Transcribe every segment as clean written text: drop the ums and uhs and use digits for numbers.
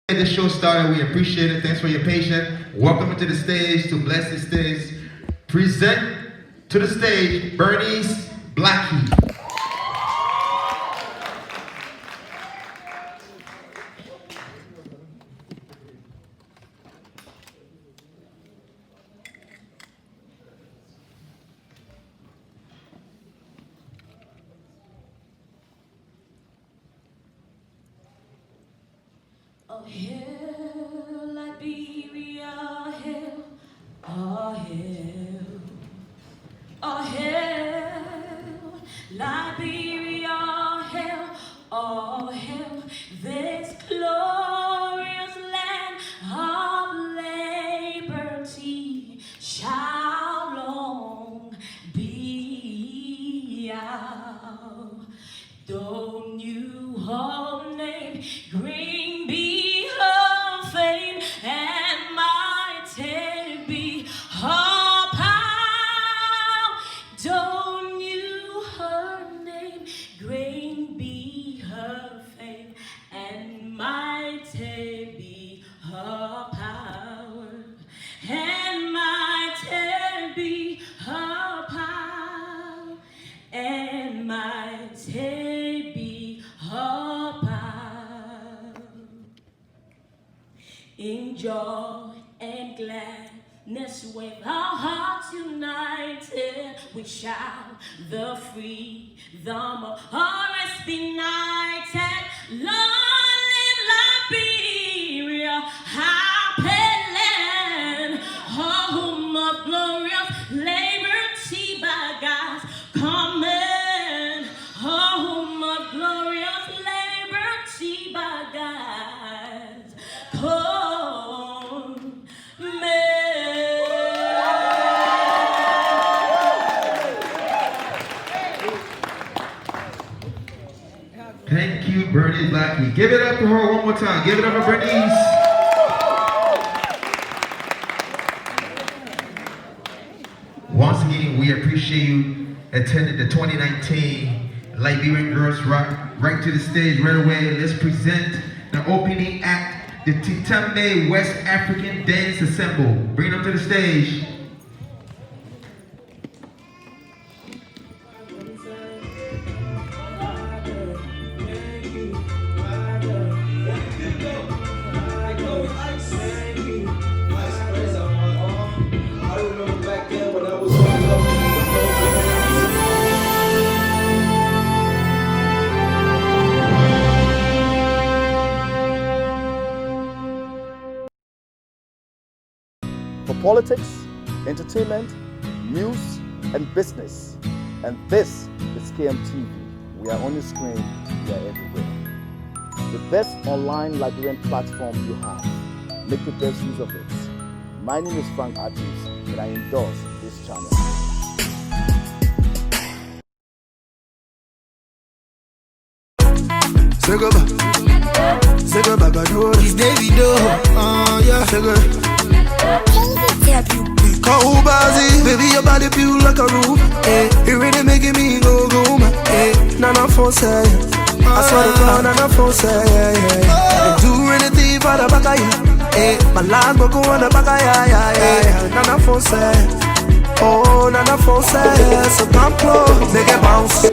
Get the show started. We appreciate it. Thanks for your patience. Welcome to the stage to bless the stage. Present to the stage Bernice Blackie. Oh, hell, Liberia, hell, oh, hell, oh, hell, Liberia, hell, oh, hell, this glorious land of liberty shall long be out. Don't you her name, green be her fame, and mighty be her power. Don't you her name, great be her fame, and mighty be her power, and mighty be her power, and mighty be her power. In joy and gladness, with our hearts united, we shout the freedom of our rest benighted. Long live Liberia, happy land, home of glorious liberty by God's command, home of glorious liberty by God's command. Thank you, Bernice Blackie. Give it up for her one more time. Give it up for Bernice. Once again, we appreciate you attending the 2019 Liberian Girls Rock. Right to the stage right away. Let's present the opening act, the Titambe West African Dance Ensemble. Bring them to the stage. For politics, entertainment, news, and business. And this is KMTV. We are on your screen, we are everywhere. The best online Liberian platform you have. Make the best use of it. My name is Frank Artis, and I endorse this channel. It's Davido, yeah, Call Bazzy, baby, your body feel like a room. It really making me go go, Nana for say, I swear to God, Nana for say, do anything for the back, my last book on the back, Nana for say, oh, Nana for say, so come close, make it bounce.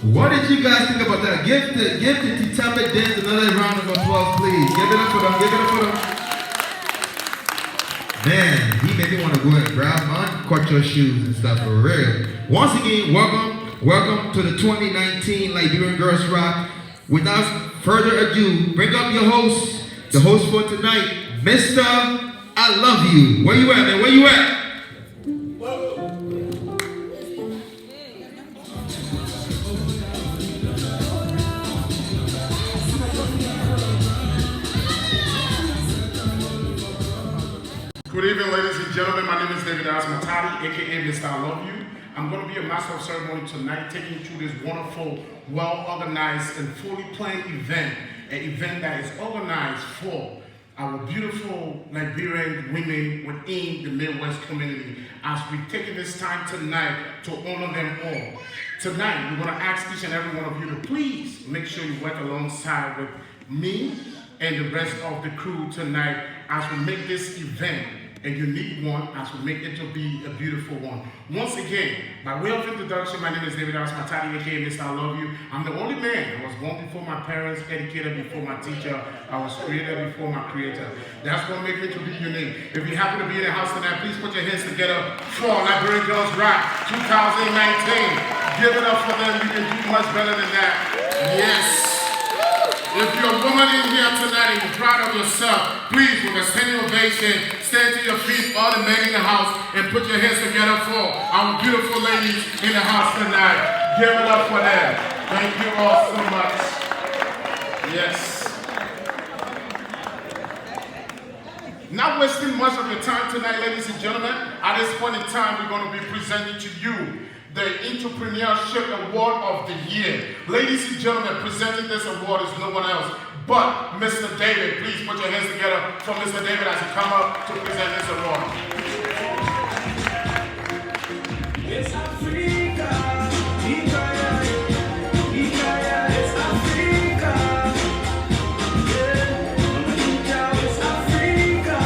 What did you guys think about that? Give the T-Tampa Dance another round of applause, please. Give it up for them. Give it up for them. Man, he made me want to go and grab my culture shoes and stuff for real. Once again, welcome to the 2019 Liberian Girls Rock. Without further ado, bring up your host, the host for tonight, Mr. I Love You. Where you at, man? Where you at? Good evening, ladies and gentlemen. My name is David Asmatati, aka Mr. I Love You. I'm going to be a master of ceremony tonight, taking you through this wonderful, well-organized, and fully planned event. An event that is organized for our beautiful Liberian women within the Midwest community. As we've taken this time tonight to honor them all. Tonight, we're going to ask each and every one of you to please make sure you work alongside with me and the rest of the crew tonight as we make this event a unique one, as we make it to be a beautiful one. Once again, by way of introduction, my name is David Asmatati, aka Mr. I Love You. I'm the only man. I was born before my parents, educated before my teacher. I was created before my creator. That's what makes me to be unique. If you happen to be in the house tonight, please put your hands together for Liberian Girls Rock 2019. Give it up for them. You can do much better than that. Yes. If you're a woman in here tonight and you're proud of yourself, please, with a standing ovation, stand to your feet, all the men in the house, and put your hands together for our beautiful ladies in the house tonight. Give it up for them. Thank you all so much. Yes. Not wasting much of your time tonight, ladies and gentlemen. At this point in time, we're going to be presenting to you the Entrepreneurship Award of the Year. Ladies and gentlemen, presenting this award is no one else but Mr. David. Please put your hands together for Mr. David as he comes up to present this award. It's Africa. It's Africa. Yeah. It's Africa.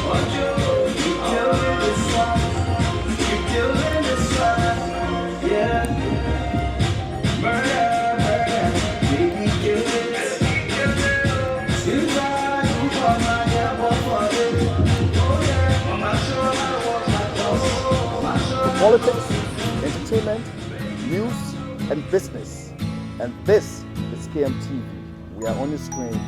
Ojo, you killing the sun. You killing the sun. Yeah. Murder. Baby, kill it. Still try to find my airport for it. Oh yeah. I'm not sure how to walk my dog. Politics, entertainment, news, and business. And this is KMTV. We are on the screen.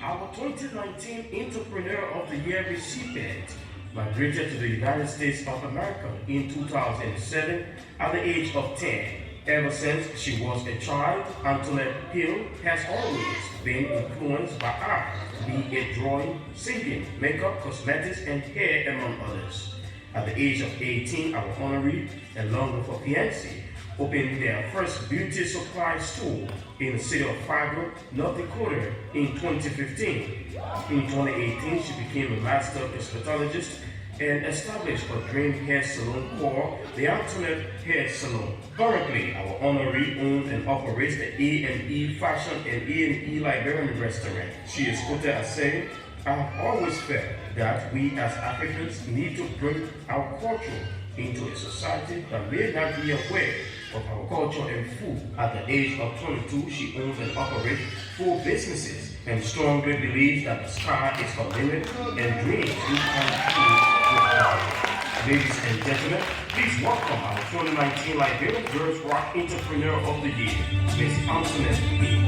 Our 2019 Entrepreneur of the Year recipient migrated to the United States of America in 2007 at the age of 10. Ever since she was a child, Antoinette Hill has always been influenced by art, be it drawing, singing, makeup, cosmetics, and hair, among others. At the age of 18, our honoree, along with her fiancé, opened their first beauty supply store in the city of Fargo, North Dakota in 2015. In 2018, she became a master cosmetologist and established a dream hair salon called the Antoinette Hair Salon. Currently, our honoree owns and operates the A&E Fashion and A&E Liberian restaurant. She is quoted as saying, "I have always felt that we as Africans need to bring our culture into a society that may not be aware of our culture and food." At the age of 22, she owns and operates 4 businesses and strongly believes that the sky is her limit and dreams do come true with her. Ladies and gentlemen, please welcome our 2019 Liberian Girls Rock Entrepreneur of the Year, Miss Antoinette Hill.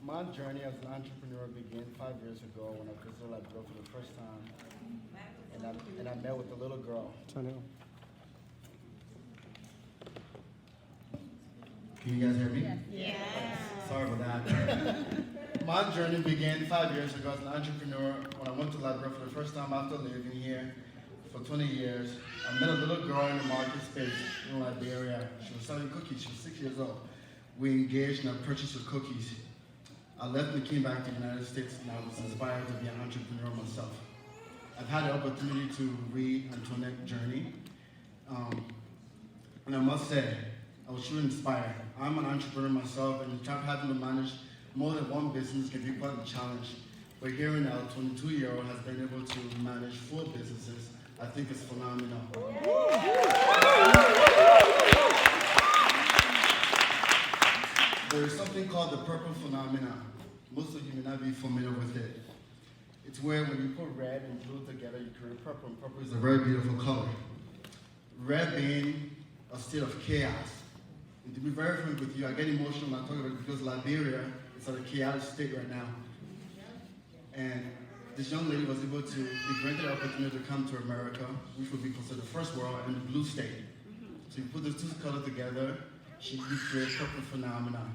My journey as an entrepreneur began 5 years ago when I visited Liberia for the first time, and I met with a little girl. Can you guys hear me? Yes. So sorry about that. My journey began 5 years ago as an entrepreneur when I went to Liberia for the first time after living here for 20 years. I met a little girl in the market space in Liberia. She was selling cookies. She was 6 years old. We engaged in a purchase of cookies. I left and came back to the United States, and I was inspired to be an entrepreneur myself. I've had the opportunity to read Antoinette's journey, and I must say, I was truly inspired. I'm an entrepreneur myself, and having to manage more than one business can be quite a challenge. But hearing our 22-year-old has been able to manage 4 businesses, I think it's phenomenal. There is something called the purple phenomenon. Most of you may not be familiar with it. It's where when you put red and blue together, you create purple, and purple is a very beautiful color. Red being a state of chaos. And to be very frank with you, I get emotional when I talk about it because Liberia is at a chaotic state right now. And this young lady was able to be granted the opportunity to come to America, which would be considered the first world and the blue state. So you put those two colors together, you create purple phenomenon.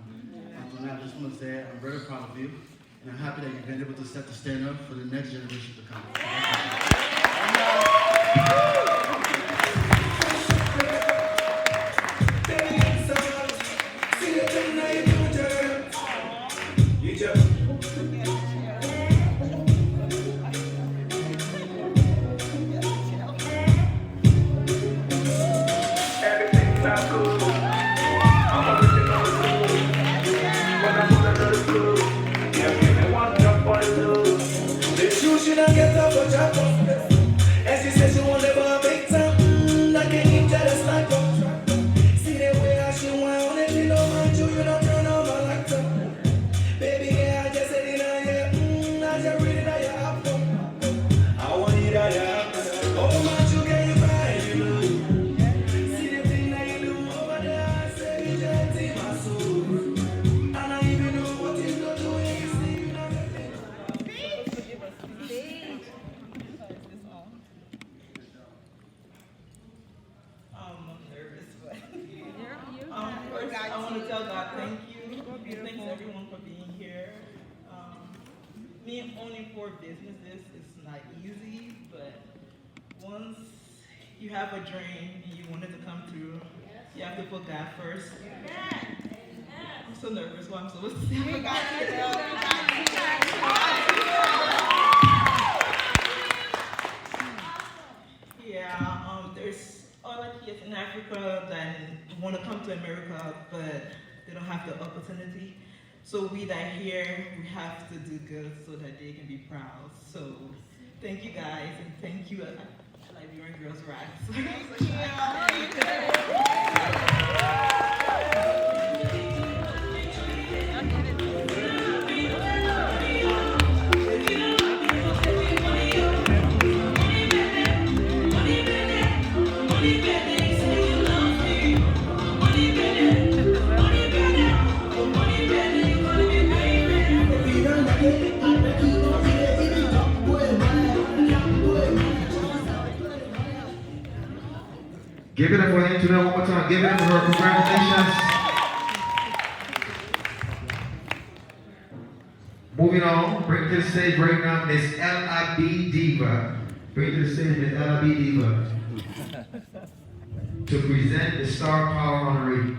And I just want to say I'm very proud of you, and I'm happy that you've been able to set the standard for the next generation to come. I want to tell God thank you. Thanks everyone for being here. Me owning 4 businesses is not easy, but once you have a dream and you want it to come through, you have to put God first. I'm so nervous what I'm supposed to say. We got you, Yeah, there's other kids in Africa that want to come to America, but they don't have the opportunity. So we that are here, we have to do good so that they can be proud. So thank you guys, and thank you, Liberian Girls Rock. Give it up for Antoinette one more time. Give it up for her. Congratulations. Moving on, bring to the stage right now Miss L.I.B. Diva. Bring to the stage Miss L.I.B. Diva to present the Star Power honoree.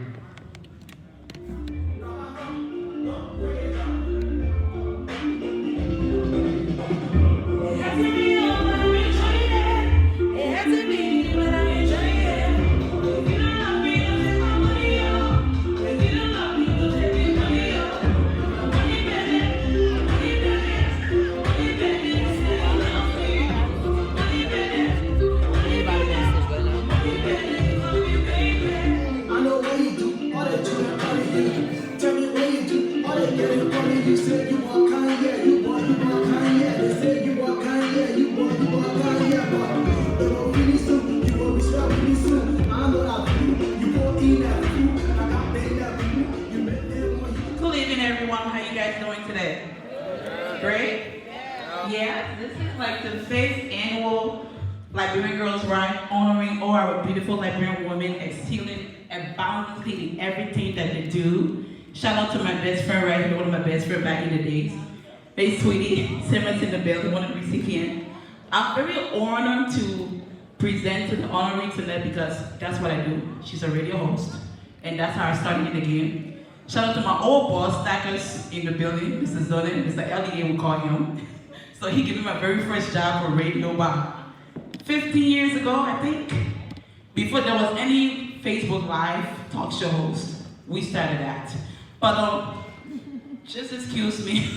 Good evening, everyone. How you guys doing today? Great? Yeah, this is like the 5th annual Liberian Girls Ride, honoring all our beautiful Liberian women, excelling and boundlessly in everything that they do. Shout out to my best friend right here, one of my best friends back in the days. Hey, sweetie, Simmons in the building, one of the recipients. I'm very honored to present to the honoree tonight because that's what I do. She's a radio host, and that's how I started in the game. Shout out to my old boss, Stackers, in the building, Mr. Zonin, Mr. Elliot, we call him. So he gave me my very first job for radio about 15 years ago, I think. Before there was any Facebook Live talk show host, we started that. But just excuse me,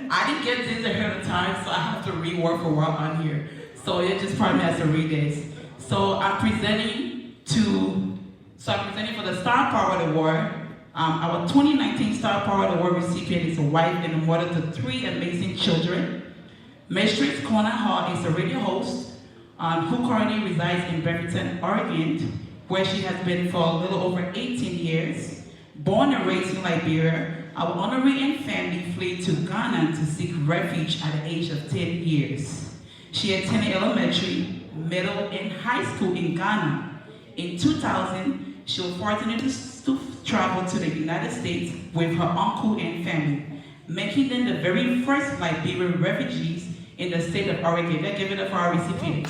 I didn't get this ahead of time, so I have to rework for work on here. So it just probably has to read this. So I'm presenting for the Star Power Award. Our 2019 Star Power Award recipient is a wife and a mother to 3 amazing children. Mistress Kona Hall is a radio host who currently resides in Beaverton, Oregon, where she has been for a little over 18 years. Born and raised in Liberia, our honoree and family fled to Ghana to seek refuge at the age of 10 years. She attended elementary, middle, and high school in Ghana. In 2000, she was fortunate to travel to the United States with her uncle and family, making them the very first Liberian refugees in the state of Oregon. Let's give it up for our recipient.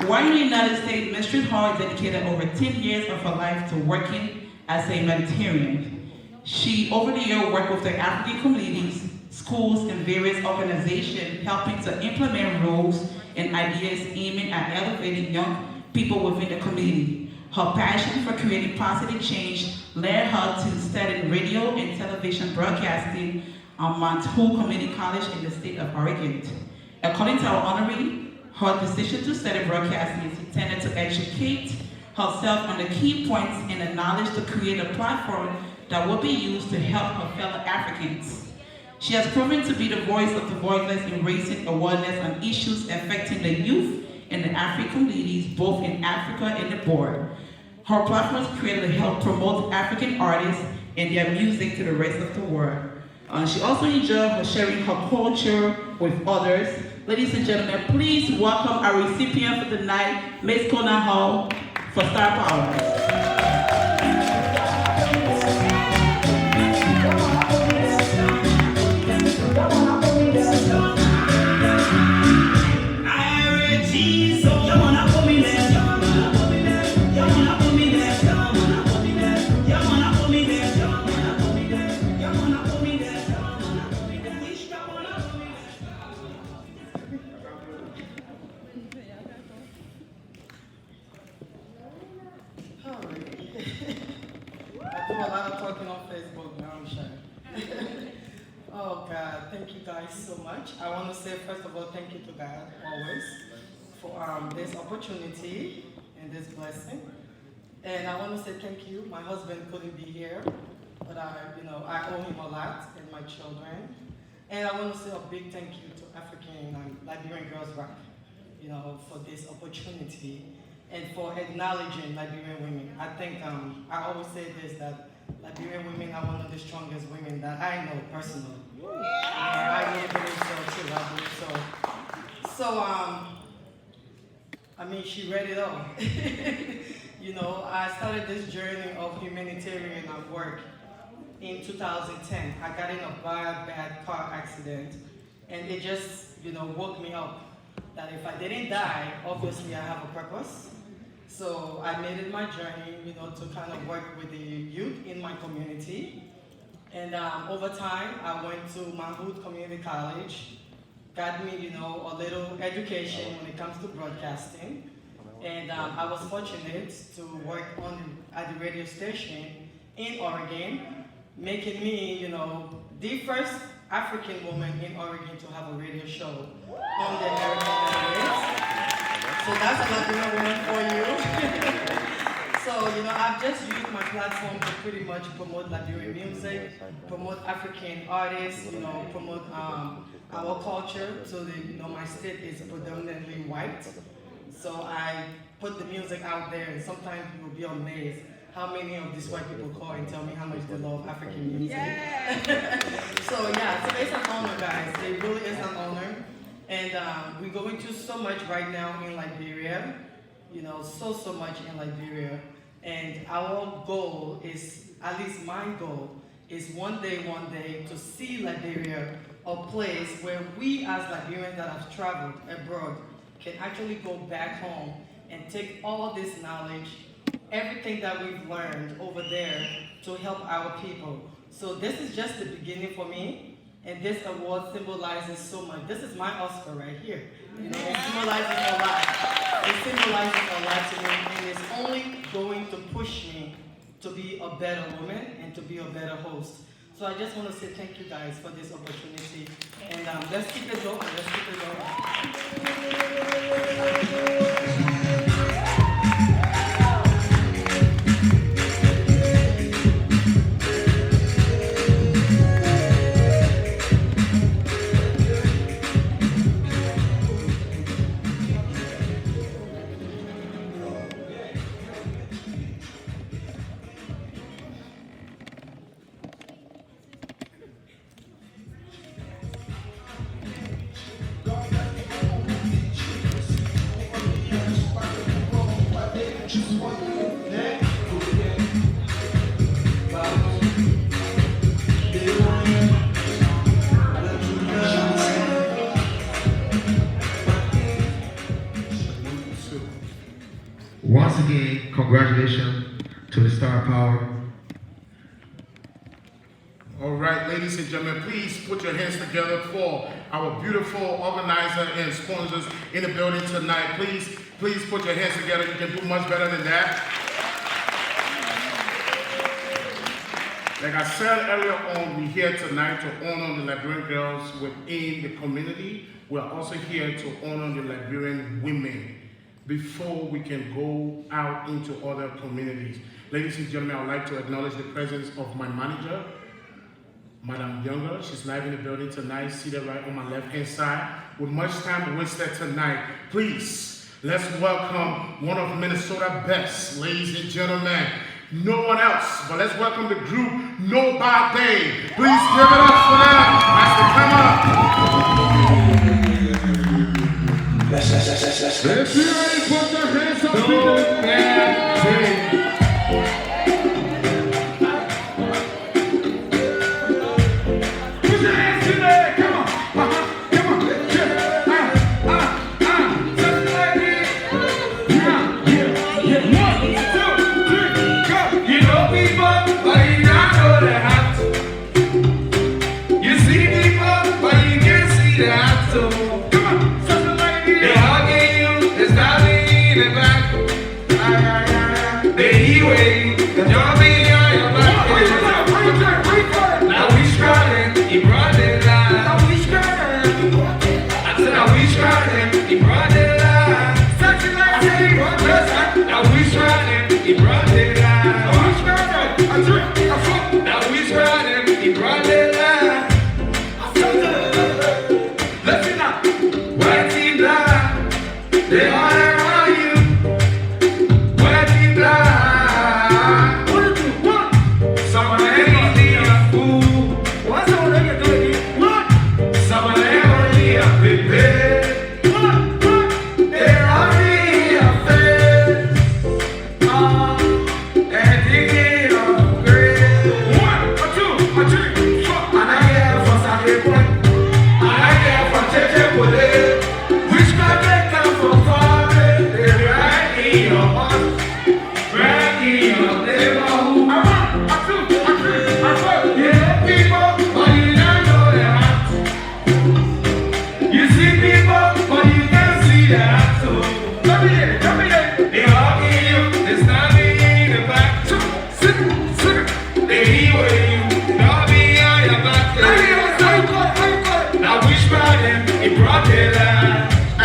While in the United States, Mistress Hall dedicated over 10 years of her life to working as a humanitarian. She, over the year, worked with the African communities, schools, and various organizations, helping to implement rules and ideas aiming at elevating young people within the community. Her passion for creating positive change led her to study radio and television broadcasting at Mount Hood Community College in the state of Oregon. According to our honoree, her decision to study broadcasting is intended to educate herself on the key points and the knowledge to create a platform that will be used to help her fellow Africans. She has proven to be the voice of the voiceless in raising awareness on issues affecting the youth and the African communities, both in Africa and abroad. Her platform is created to help promote African artists and their music to the rest of the world. She also enjoys sharing her culture with others. Ladies and gentlemen, please welcome our recipient for the night, Miss Kona Hall, for Star Power. Oh God, thank you guys so much. I want to say first of all, thank you to God always for this opportunity and this blessing. And I want to say thank you. My husband couldn't be here, but I owe him a lot and my children. And I want to say a big thank you to African Liberian Girls Rock, for this opportunity and for acknowledging Liberian women. I think I always say this, that Liberian women are one of the strongest women that I know personally. I really believe so too. I believe so. So she read it all. I started this journey of humanitarian work in 2010. I got in a bad car accident, and it just woke me up that if I didn't die, obviously I have a purpose. So I made it my journey, to kind of work with the youth in my community. And over time, I went to Mount Hood Community College, got me, a little education when it comes to broadcasting. And I was fortunate to work at the radio station in Oregon, making me, the first African woman in Oregon to have a radio show on the American airwaves. So that's a Latino woman for you. So, I've just used my platform to pretty much promote Liberian music, promote African artists, promote our culture. So my state is predominantly white. So I put the music out there, and sometimes you'll be amazed how many of these white people call and tell me how much they love African music. Yeah. So it's an honor, guys. It really is an honor. And we're going through so much right now in Liberia, so much in Liberia. And our goal is, at least my goal, is one day to see Liberia a place where we as Liberians that have traveled abroad can actually go back home and take all this knowledge, everything that we've learned over there to help our people. So this is just the beginning for me, and this award symbolizes so much. This is my Oscar right here. You know, it symbolizes a lot. It symbolizes a lot to me, and it's only going to push me to be a better woman and to be a better host. So I just want to say thank you guys for this opportunity, and let's keep it going. Let's keep it going. Once again, congratulations to the Star Power. All right, ladies and gentlemen, please put your hands together for our beautiful organizer and sponsors in the building tonight. Please put your hands together. You can do much better than that. Like I said earlier on, we're here tonight to honor the Liberian girls within the community. We're also here to honor the Liberian women before we can go out into other communities. Ladies and gentlemen, I would like to acknowledge the presence of my manager, Madam Younger. She's live in the building tonight, seated right on my left-hand side. With much time wasted tonight, please, let's welcome one of Minnesota's best, ladies and gentlemen. No one else, but let's welcome the group Nobody. Please give it up for them as they come up. If you ready, put your hands up in the air. Put your hands in there, come on. Come on. Just like this. Yeah. 1, 2, 3, go. You know people, but you don't know the hat. You see people, but you can't see the hat too. They hugging you, they stabbing in the back. They e-way, they jumping on your back. Now we struggling, he brought it down. Now we struggling. I said now we struggling, he brought it down. Now we struggling, he brought it down. Now we struggling, he brought it down. Listen up, white team black, they all around you. White team black, 1, 2, 1. Someone ain't need a fool. What's all they can do again? What? Someone ain't need a baby. What? They're only a face. And they get on the grave. 1, 2, 3, 4. And I get for Saturday point. And I get for Cheche Pole. Which can get come from far away. They right in your heart, right in your neighborhood. I 1, 2, 3, 4. Yeah, people, but you don't know their heart. You see people, but you can't see their heart too. Come here. They hugging you, they standing in the back. Sit. They e-way you, they'll be on your back. Now which problem he brought the line? I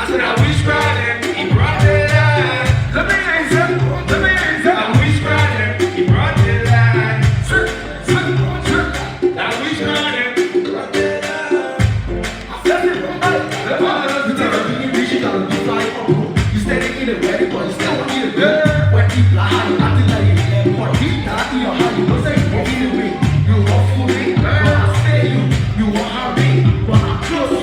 said now which problem he brought the line? Let me answer. Now which problem he brought the line? Now which problem he brought the line? You standing in the wedding, but you still want me to go. When people are high, acting like you them. But deep down in your heart, you know say walking away. You walk for me, but I stay you. You want how me, but I'm close.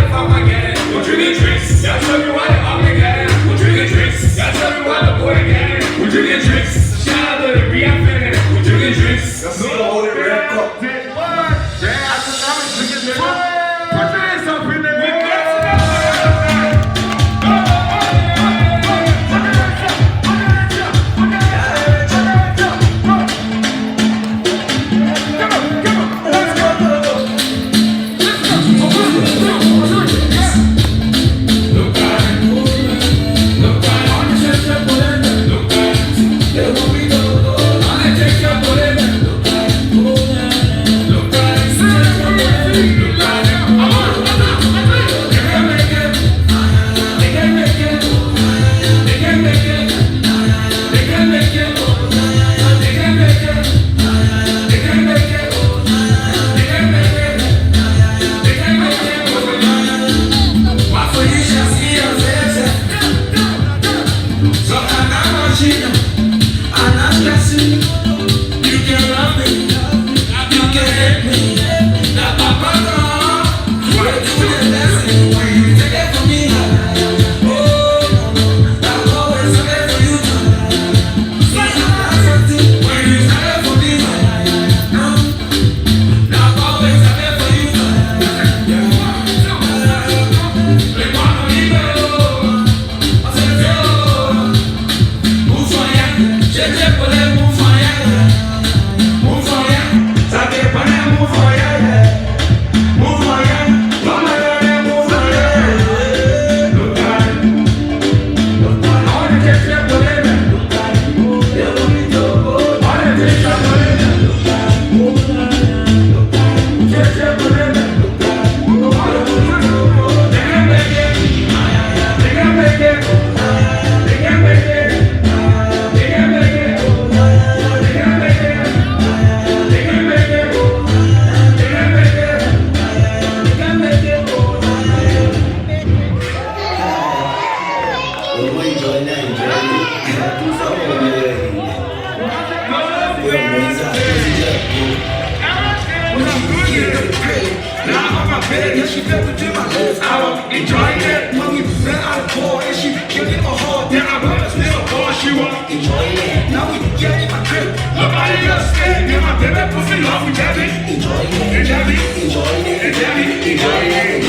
When she get to the crib, now on my bed, yeah, she felt between my legs. I was enjoying it. When we ran out of ball and she gave me a hug, then I run a little ball, she was enjoying it. Now we get in my crib, nobody else scared. Me and my baby pussy love, we got it. Enjoying it, and Debbie, enjoying it, and Debbie, enjoying it,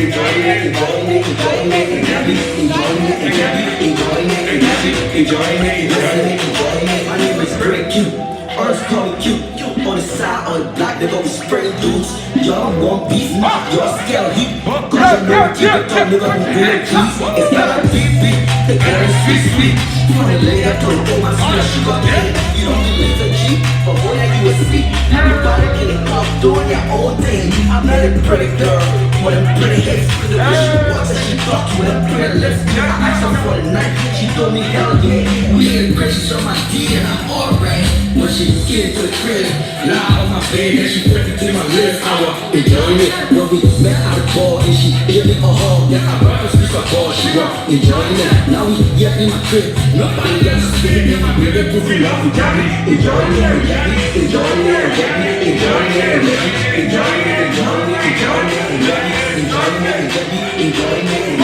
enjoying it, enjoying it, enjoying it, and Debbie, enjoying it, and Debbie, enjoying it, and Debbie, enjoying it, enjoying it, enjoying it. My name is very cute, others call me cute. On the side of the block, they gon' be spraying dudes. Y'all want beef, y'all scared of heat. Cause you know keep it up, nigga, who really please. It's not a BB, the girl is sweet. For the lady, I told her, my sweet, she got me. You don't believe a G, but boy, that you a C. Everybody in the club doing their own thing. I'm not a pretty girl, with them pretty hips. The way she walks and she talks with them pretty lips. I asked her for the night, she told me hell yeah. We ain't precious on my D and I'm alright. When she get to the crib, now on my bed, and she put it to my lips. I was enjoying it. When we met out the ball, and she gave me a hug. Yeah, I brought her to my ball, she was enjoying it. Now we get in my crib, nobody else is sitting in my bed. Pussy love, we got it. Enjoying it, enjoying it, enjoying it, enjoying it, enjoying it, enjoying it, enjoying it, enjoying it, enjoying it, enjoying it,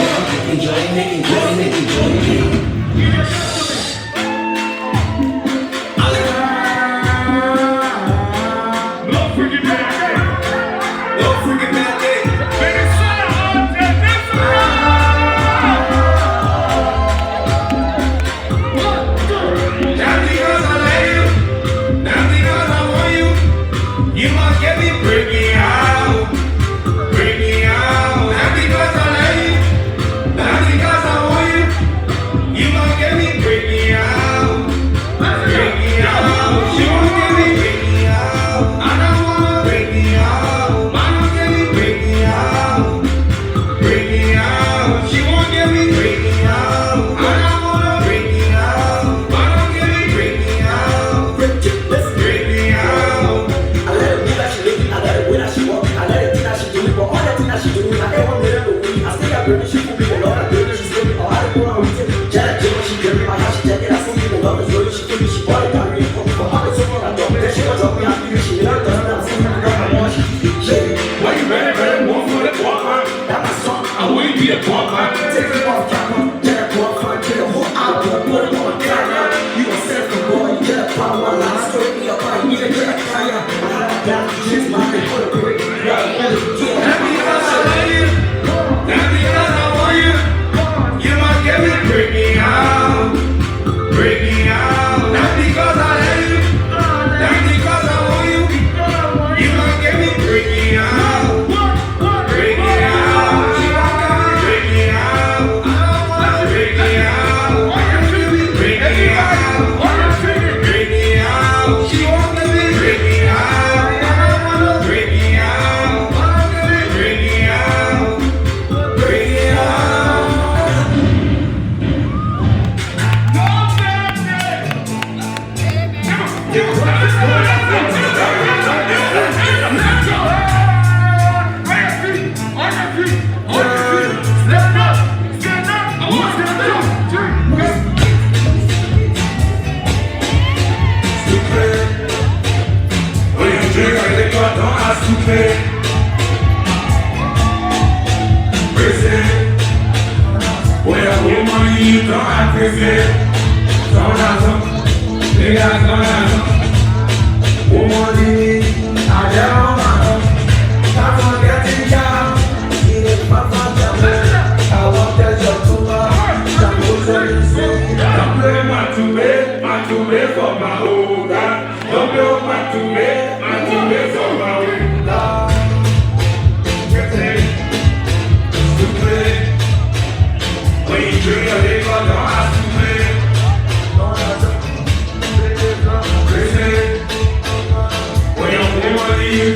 enjoying it, enjoying it, enjoying it. You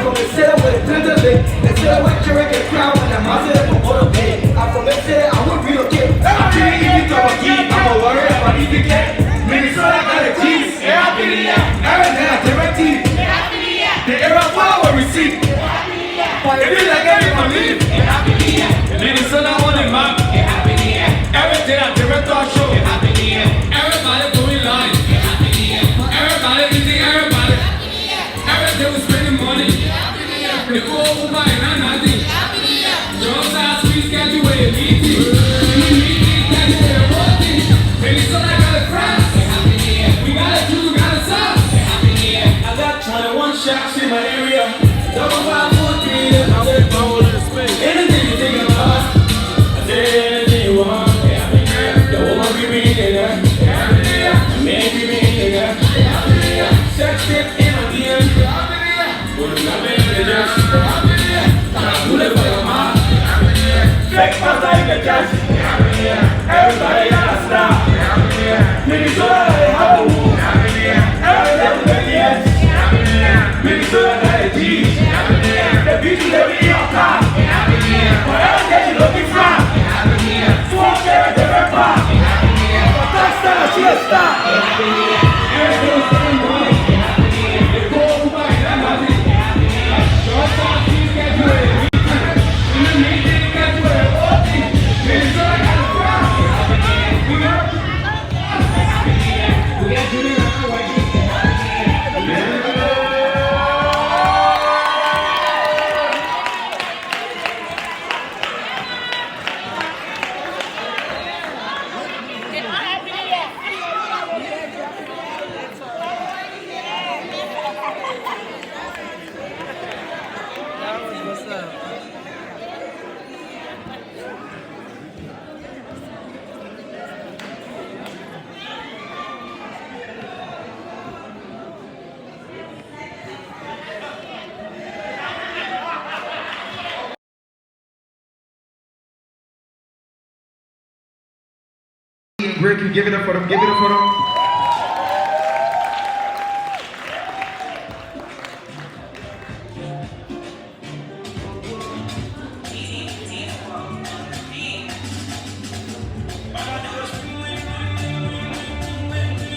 I'm Rick, you give it up for them, give it up for them.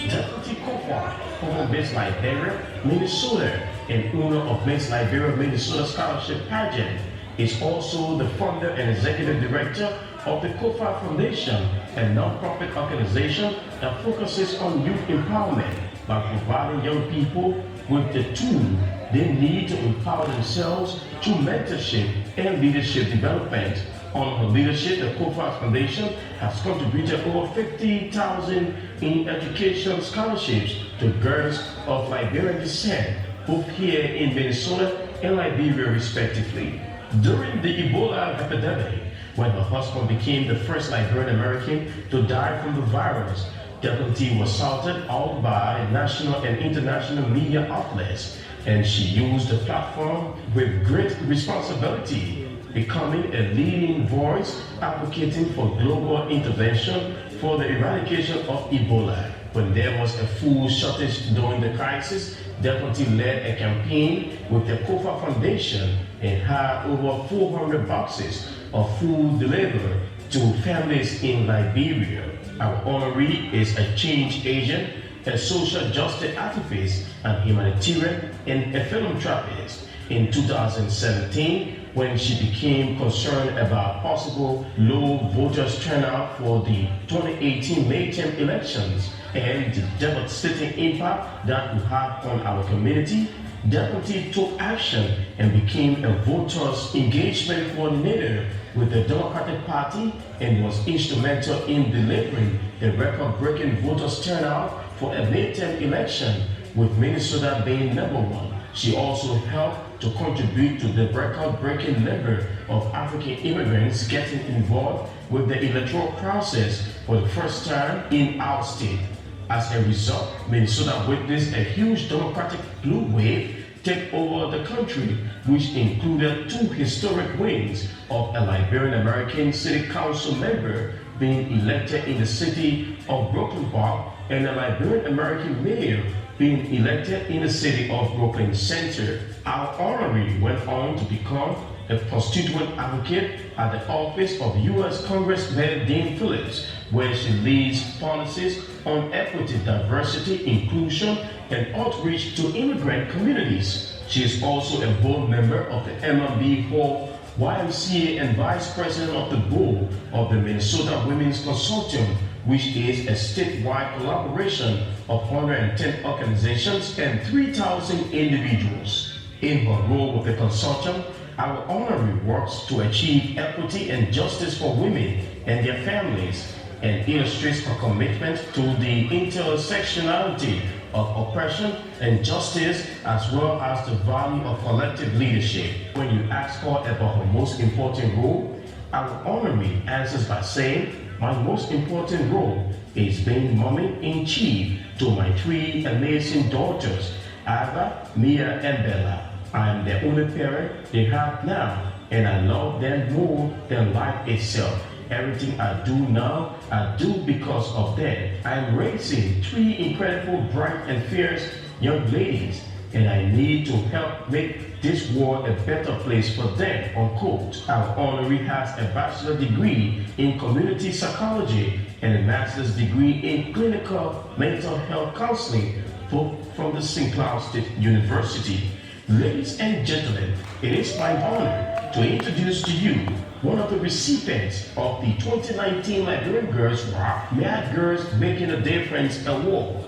Deputy Co-Founder of Miss Liberia, Minnesota, and owner of Miss Liberia, Minnesota Scholarship Pageant, is also the founder and executive director of the Kofa Foundation, a non-profit organization that focuses on youth empowerment by providing young people with the tools they need to empower themselves through mentorship and leadership development. On her leadership, the Kofa Foundation has contributed over 50,000 in education scholarships to girls of Liberian descent, both here in Minnesota and Liberia respectively. During the Ebola epidemic, when her husband became the first Liberian American to die from the virus, Deputy was shouted out by national and international media outlets, and she used the platform with great responsibility, becoming a leading voice advocating for global intervention for the eradication of Ebola. When there was a food shortage during the crisis, Deputy led a campaign with the Kofa Foundation and had over 400 boxes of food delivered to families in Liberia. Our honoree is a change agent, a social justice activist, and humanitarian, and a philanthropist. In 2017, when she became concerned about possible low voters turnout for the 2018 midterm elections and the devastating impact that would have on our community, Deputy took action and became a voters engagement coordinator with the Democratic Party and was instrumental in delivering the record-breaking voters turnout for a midterm election, with Minnesota being #1. She also helped to contribute to the record-breaking number of African immigrants getting involved with the electoral process for the first time in our state. As a result, Minnesota witnessed a huge Democratic blue wave take over the country, which included 2 historic wins of a Liberian American city council member being elected in the city of BROKLYN Park and a Liberian American mayor being elected in the city of BROKLYN Center. Our honoree went on to become a constituent advocate at the office of U.S. Congressman Dean Phillips, where she leads policies on equity, diversity, inclusion, and outreach to immigrant communities. She is also a board member of the MLB Hall YMCA and vice president of the board of the Minnesota Women's Consortium, which is a statewide collaboration of 110 organizations and 3,000 individuals. In her role with the consortium, our honoree works to achieve equity and justice for women and their families, and illustrates her commitment to the intersectionality of oppression and justice, as well as the value of collective leadership. When you ask her about her most important role, our honoree answers by saying, "My most important role is being mommy-in-chief to my 3 amazing daughters, Ava, Mia, and Bella. I am the only parent they have now, and I love them more than life itself. Everything I do now, I do because of them. I am raising 3 incredible, bright, and fierce young ladies, and I need to help make this world a better place for them," unquote. Our honoree has a bachelor's degree in community psychology and a master's degree in clinical mental health counseling from the St. Cloud State University. Ladies and gentlemen, it is my honor to introduce to you one of the recipients of the 2019 Liberian Girls Rock Mad Girls Making a Difference Award,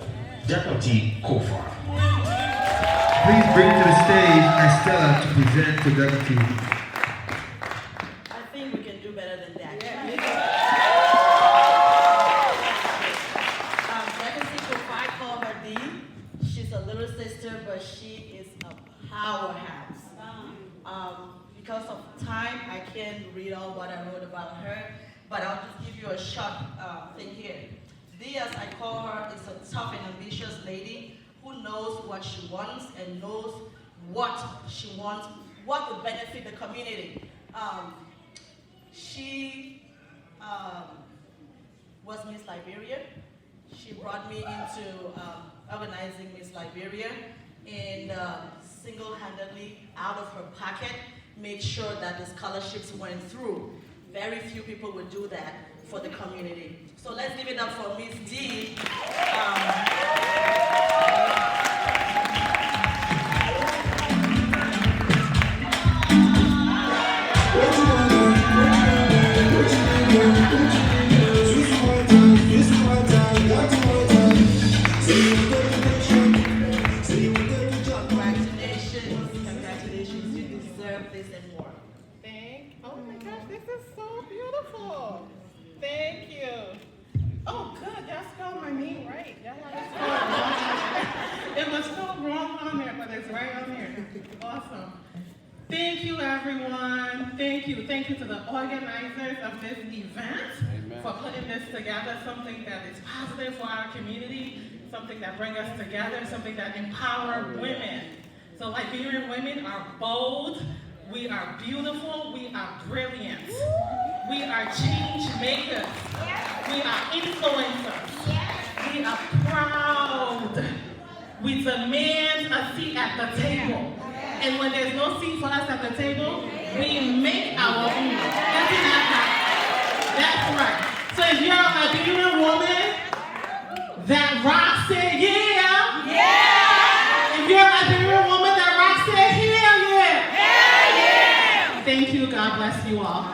Deputy Kofa. Please bring to the stage Estella to present to Deputy. I think we can do better than that. Deputy Kofa, I call her D. She's a little sister, but she is a powerhouse. Because of time, I can't read all what I wrote about her, but I'll just give you a short thing here. Dee, as I call her, is a tough and ambitious lady who knows what she wants and knows what she wants, what would benefit the community. She was Miss Liberia. She brought me into organizing Miss Liberia and single-handedly, out of her pocket, made sure that the scholarships went through. Very few people would do that for the community. So let's give it up for Miss D. Congratulations, you deserve this and more. Oh my gosh, this is so beautiful. Thank you. Oh, good. Y'all spelled my name right. Y'all have it spelled wrong. It was spelled wrong on there, but it's right on there. Awesome. Thank you, everyone. Thank you. Thank you to the organizers of this event for putting this together, something that is positive for our community, something that brings us together, something that empowers women. So Liberian women are bold, we are beautiful, we are brilliant. We are change makers. We are influencers. We are proud. We demand a seat at the table. And when there's no seat for us at the table, we make our own. That's right. So if you're a Liberian woman that rocks it, yeah. Yeah. If you're a Liberian woman that rocks it, hell yeah. Hell yeah. Thank you. God bless you all.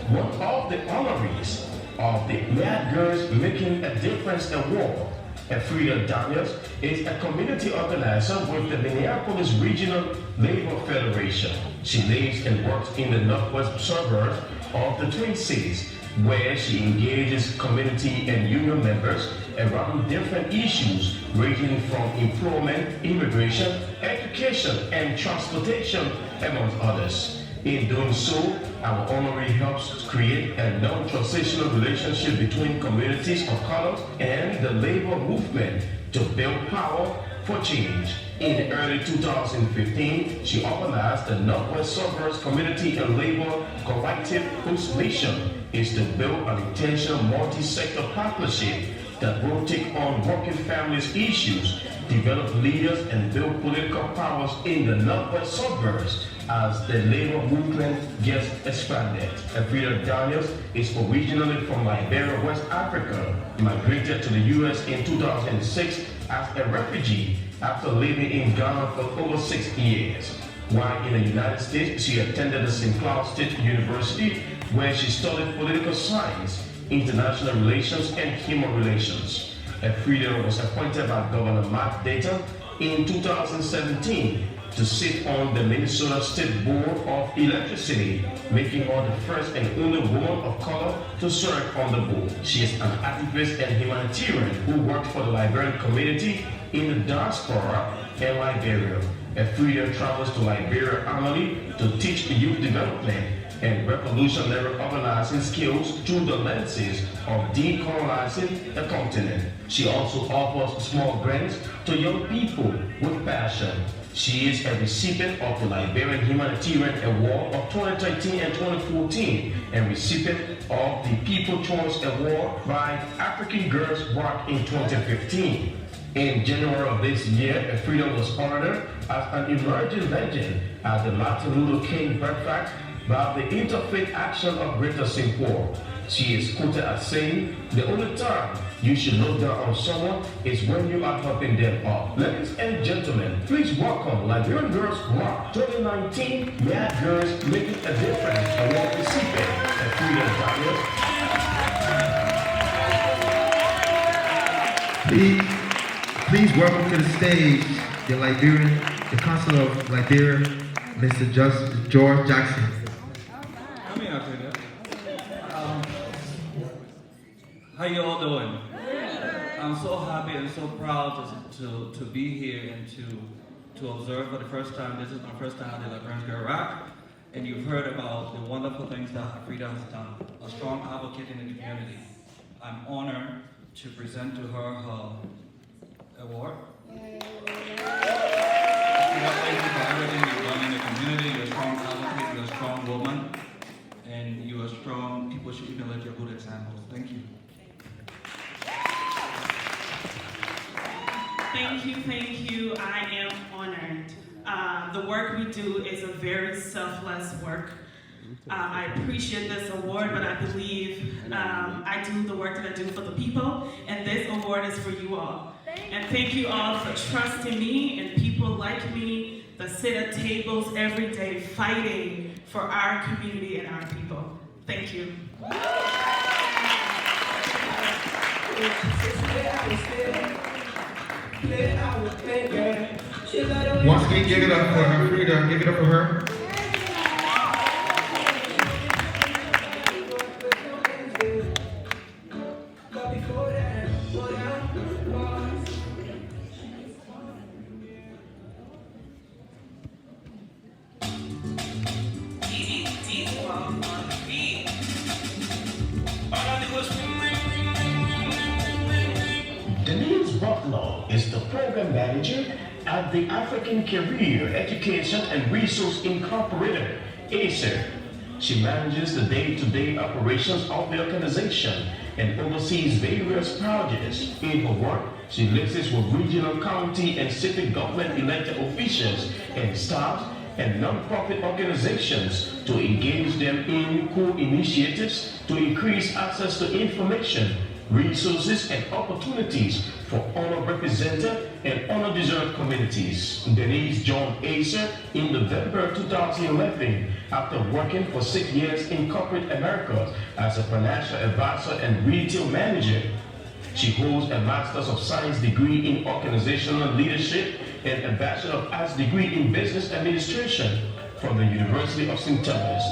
One of the honorees of the Mad Girls Making a Difference Award, Frida Daniels, is a community organizer with the Minneapolis Regional Labor Federation. She lives and works in the northwest suburbs of the Twin Cities, where she engages community and union members around different issues ranging from employment, immigration, education, and transportation, among others. In doing so, our honoree helps create a non-transitional relationship between communities of color and the labor movement to build power for change. In early 2015, she organized the Northwest Suburbs Community and Labor Collective, whose mission is to build an intentional multi-sector partnership that will take on working families' issues, develop leaders, and build political powers in the Northwest Suburbs as the labor movement gets expanded. Frida Daniels is originally from Liberia, West Africa, migrated to the U.S. in 2006 as a refugee after living in Ghana for over 6 years. While in the United States, she attended the St. Cloud State University, where she studied political science, international relations, and human relations. Frida was appointed by Governor Matt Dayton in 2017 to sit on the Minnesota State Board of Electricity, making her the first and only woman of color to serve on the board. She is an activist and humanitarian who worked for the Liberian community in the diaspora in Liberia. Frida travels to Liberia annually to teach youth development and revolutionary organizing skills through the lenses of decolonizing the continent. She also offers small grants to young people with passion. She is a recipient of the Liberian Humanitarian Award of 2013 and 2014 and recipient of the People Choice Award by African Girls Rock in 2015. In January of this year, Freedom was honored as an emerging legend at the Martin Luther King Breakfast by the Interfaith Action of Greater Singapore. She is quoted as saying, "The only time you should look down on someone is when you are helping them up." Ladies and gentlemen, please welcome Liberian Girls Rock 2019 Mad Girls Making a Difference Award recipient and Freedom Daniel. Please welcome to the stage the Consul of Liberia, Mr. George Jackson. How you all doing? I'm so happy and so proud to be here and to observe for the first time. This is my first time at the Liberian Girl Rock, and you've heard about the wonderful things that Frida has done, a strong advocate in the community. I'm honored to present to her her award. Frida, thank you for everything you've done in the community. You're a strong advocate, you're a strong woman, and you're a strong, people should emulate your good examples. Thank you. Thank you. I am honored. The work we do is a very selfless work. I appreciate this award, but I believe I do the work that I do for the people, and this award is for you all. And thank you all for trusting me and people like me that sit at tables every day fighting for our community and our people. Thank you. Once again, give it up for her, Frida. Give it up for her. BROKLYN is the program manager at the African Career Education and Resource Incorporated, ACER. She manages the day-to-day operations of the organization and oversees various projects. In her work, she liaisons with regional, county, and city government elected officials and staff and non-profit organizations to engage them in co-initiatives to increase access to information, resources, and opportunities for underrepresented and underdeserved communities. Denise joined ACER in November 2011 after working for 6 years in corporate America as a financial advisor and retail manager. She holds a Master's of Science degree in Organizational Leadership and a Bachelor of Arts degree in Business Administration from the University of St. Thomas.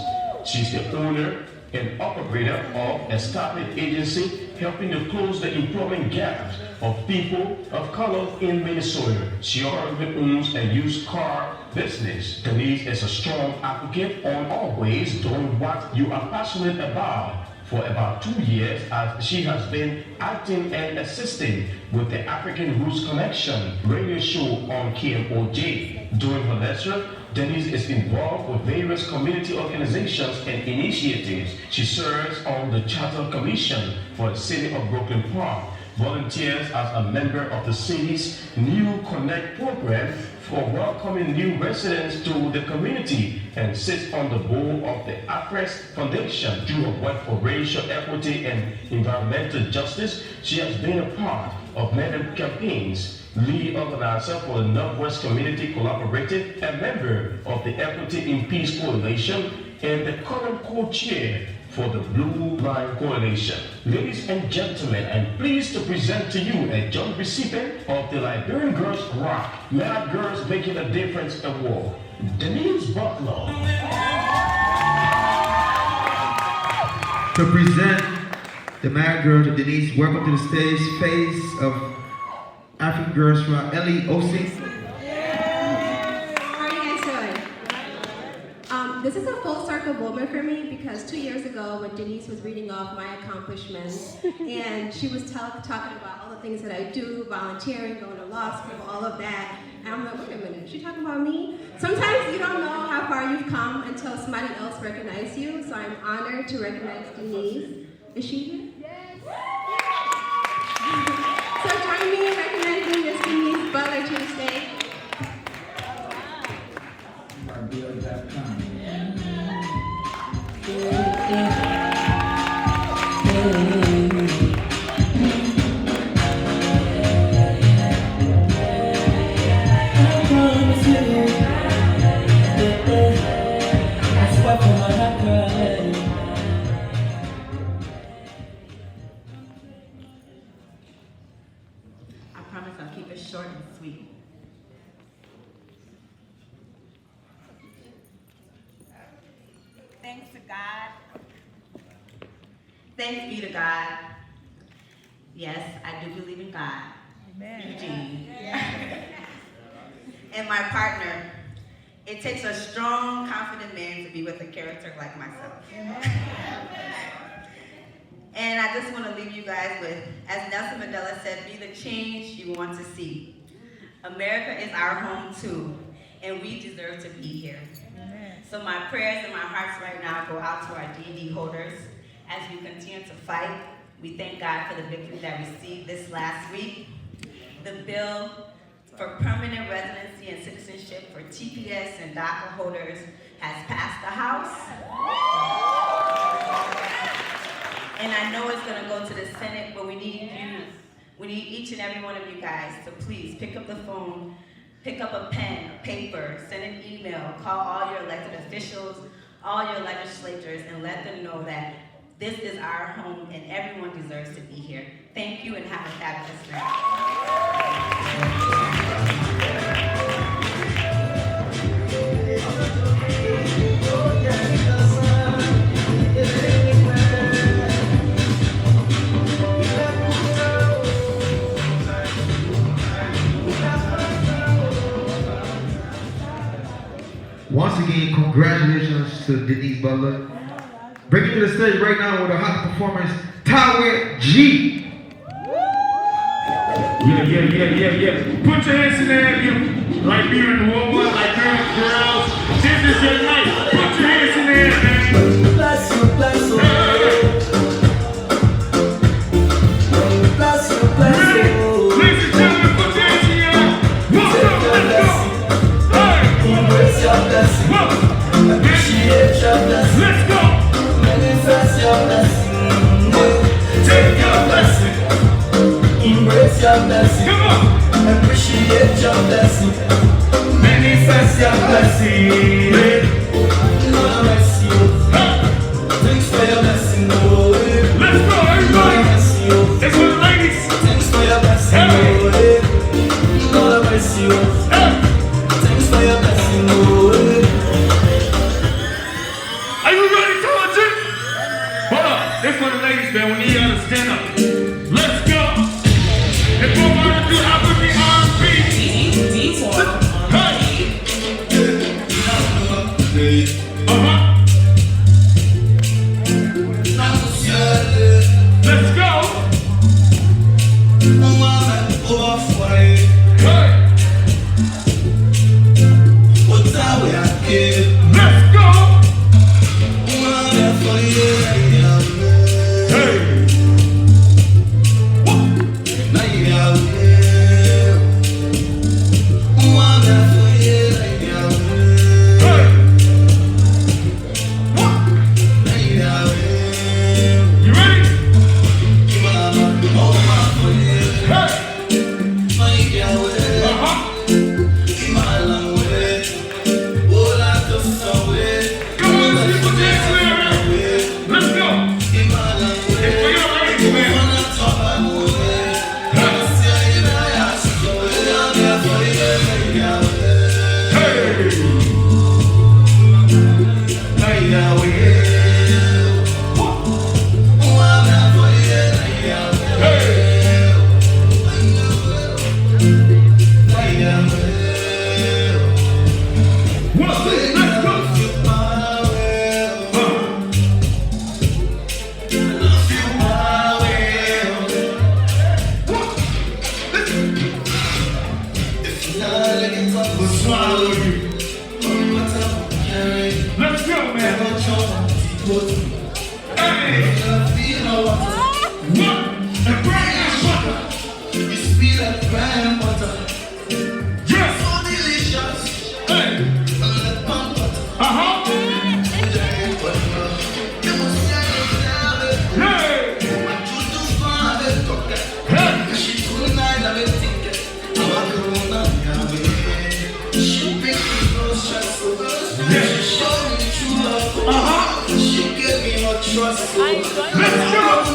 She's the owner and operator of a staffing agency helping to close the employment gaps of people of color in Minnesota. She already owns a used car business. Denise is a strong advocate on always doing what you are passionate about. For about 2 years, as she has been acting and assisting with the African Roots Connection radio show on KMOJ. During her lecture, Denise is involved with various community organizations and initiatives. She serves on the Charter Commission for the City of Brooklyn Park, volunteers as a member of the city's New Connect program for welcoming new residents to the community, and sits on the board of the AFRES Foundation. Through her work for racial equity and environmental justice, she has been a part of many campaigns, lead organizer for the Northwest Community Collaborative, a member of the Equity in Peace Coalition, and the current co-chair for the Blue Line Coalition. Ladies and gentlemen, I'm pleased to present to you a joint recipient of the Liberian Girls Rock Mad Girls Making a Difference Award, Denise BROKLYN. To present the Mad Girls of Denise, welcome to the stage, face of African Girls Rock, Ellie Osing. How are you guys doing? This is a full circle moment for me because 2 years ago when Denise was reading off my accomplishments and she was talking about all the things that I do, volunteering, going to law school, all of that, And I'm like, wait a minute, is she talking about me? Sometimes you don't know how far you've come until somebody else recognizes you. So I'm honored to recognize Denise. Is she here? Yes. So join me in recognizing Miss Denise Butler to the stage. I promise I'll keep it short and sweet. Thanks to God. Thanks be to God. Yes, I do believe in God. Amen. Eugene. And my partner. It takes a strong, confident man to be with a character like myself. And I just want to leave you guys with, as Nelson Mandela said, be the change you want to see. America is our home too, and we deserve to be here. So my prayers and my hearts right now go out to our DD holders as we continue to fight. We thank God for the victory that we received this last week. The bill for permanent residency and citizenship for TPS and DACA holders has passed the House. And I know it's gonna go to the Senate, but we need you. We need each and every one of you guys to please pick up the phone, pick up a pen, a paper, send an email, call all your elected officials, all your legislators, and let them know that this is our home and everyone deserves to be here. Thank you and have a fabulous night. Once again, congratulations to Denise Butler. Bring it to the stage right now with a hot performance, Tower G. Yeah. Put your hands in the air, you Liberian woman, Liberian girls. This is your night. Put your hands in the air, man. Bless you, bless you. Bless you, bless you. Ladies and gentlemen, put your hands in the air. Let's go. Embrace your blessing. Appreciate your blessing. Let's go. Manifest your blessing. Take your blessing. Embrace your blessing. Come on. Appreciate your blessing. Manifest your blessing. Lord, I bless you. Thanks for your blessing, Lord. Let's go, everybody. It's for the ladies. Thanks for your blessing, Lord. Lord, I bless you. Thanks for your blessing, Lord. Are you ready, Georgia? Hold up. This for the ladies, man. We need y'all to stand up. Let's go. If we're going to do African R&B. Hey. Let's go. Let's go. Let's go, man. Hey. What? The bread and butter. It's sweet like bread and butter. Yes. So delicious. Hey. Uh-huh. Let's go! 1,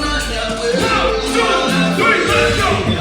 2, 3, let's go!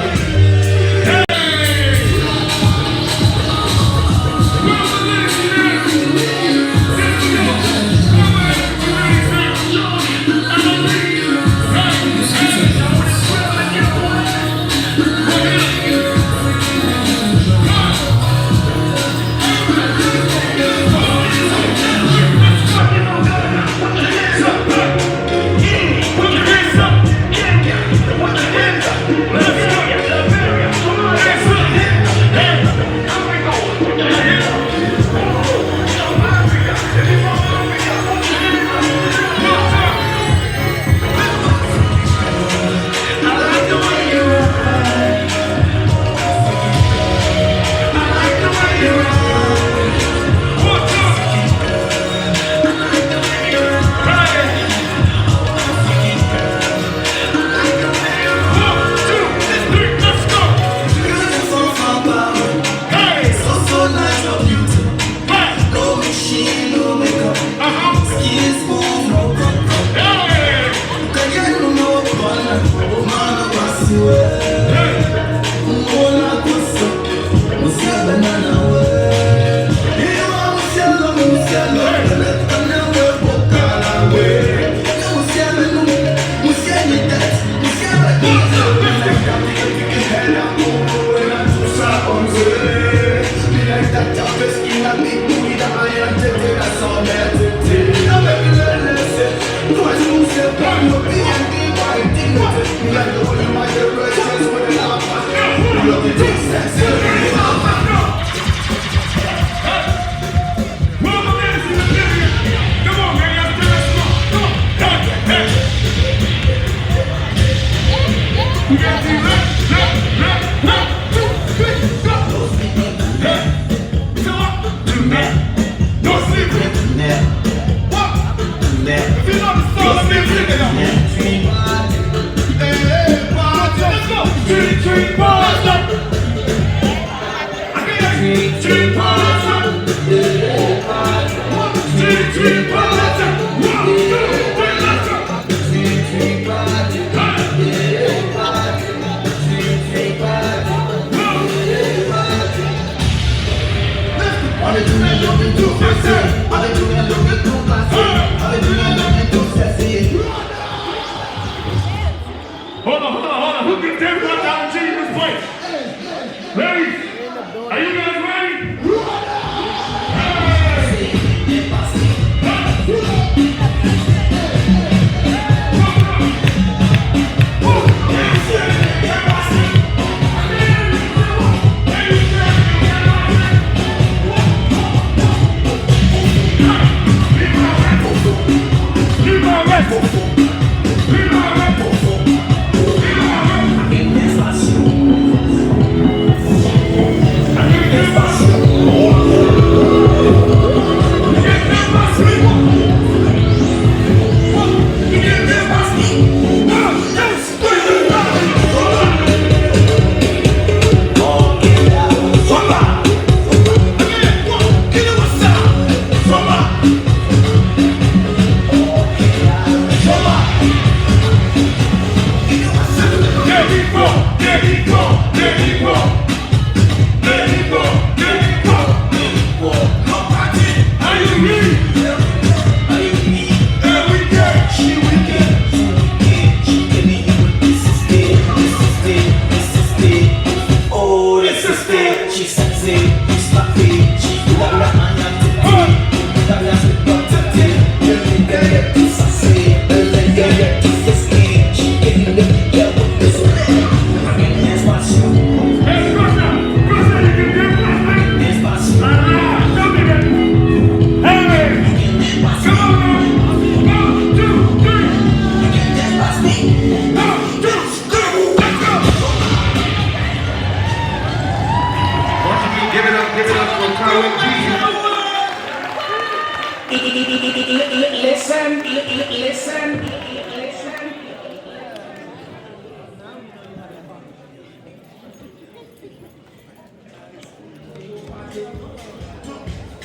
Listen.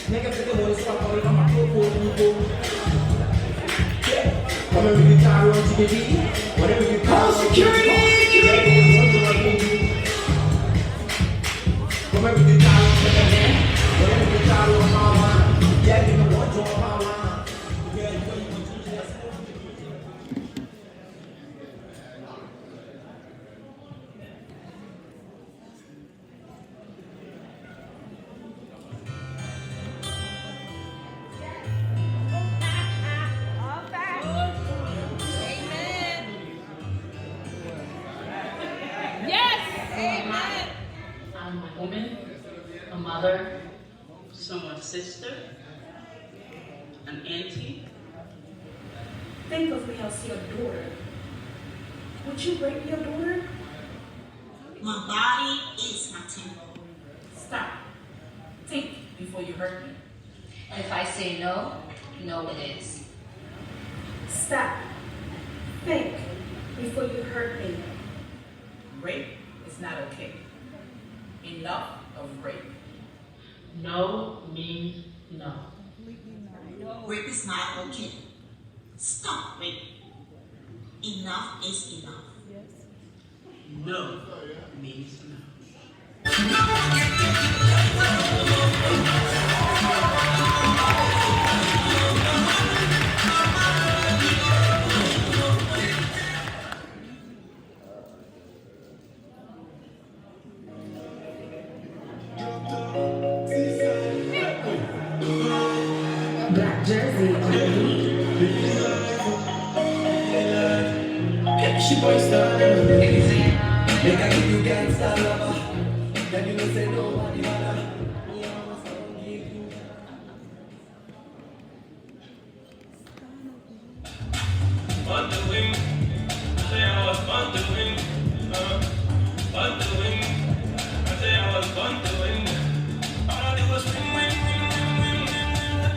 Nigga, take the voice from all of my microphone. Whatever you try on TV, whatever you call security. Whatever you try on TV, whatever you try on mama, yeah, you know what you're mama. Yeah, you know you want to just. I'm a woman, a mother, someone's sister, an auntie. Think of me as your daughter. Would you rape your daughter? My body is my temple. Stop. Think before you hurt me. If I say no, no it is. Stop. Think before you hurt me. Rape is not okay. Enough of rape. No means no. Rape is not okay. Stop rape. Enough is enough. No means no. Black jersey on the She boy star, make I give you gangsta lover. Then you know say nobody wanna. On the wing, say I was on the wing, on the wing. I say I was on the wing. All it was wing.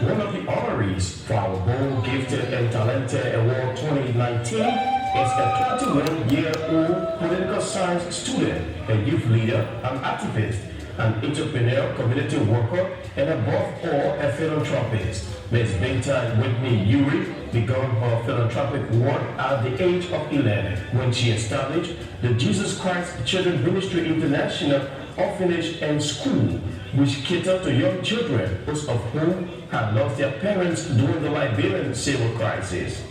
One of the honorees for our Bold, Gifted, and Talented Award 2019 is a 21-year-old political science student, a youth leader, an activist, an entrepreneur, community worker, and above all, a philanthropist. Ms. Binta Whitney Yuri began her philanthropic work at the age of 11 when she established the Jesus Christ Children's Ministry International Orphanage and School, which catered to young children, most of whom had lost their parents during the Liberian civil crisis.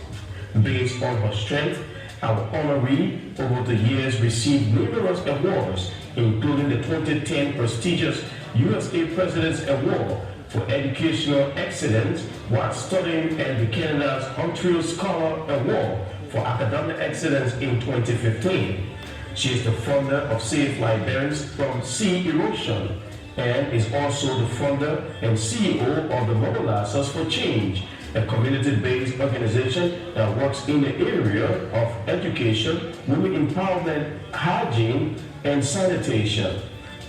Based on her strength, our honoree over the years received numerous awards, including the 2010 prestigious USA President's Award for Educational Excellence while studying and the Canada's Ontario Scholar Award for Academic Excellence in 2015. She is the founder of Save Liberians from Sea Erosion and is also the founder and CEO of the Mobilizers for Change, a community-based organization that works in the area of education, women empowerment, hygiene, and sanitation.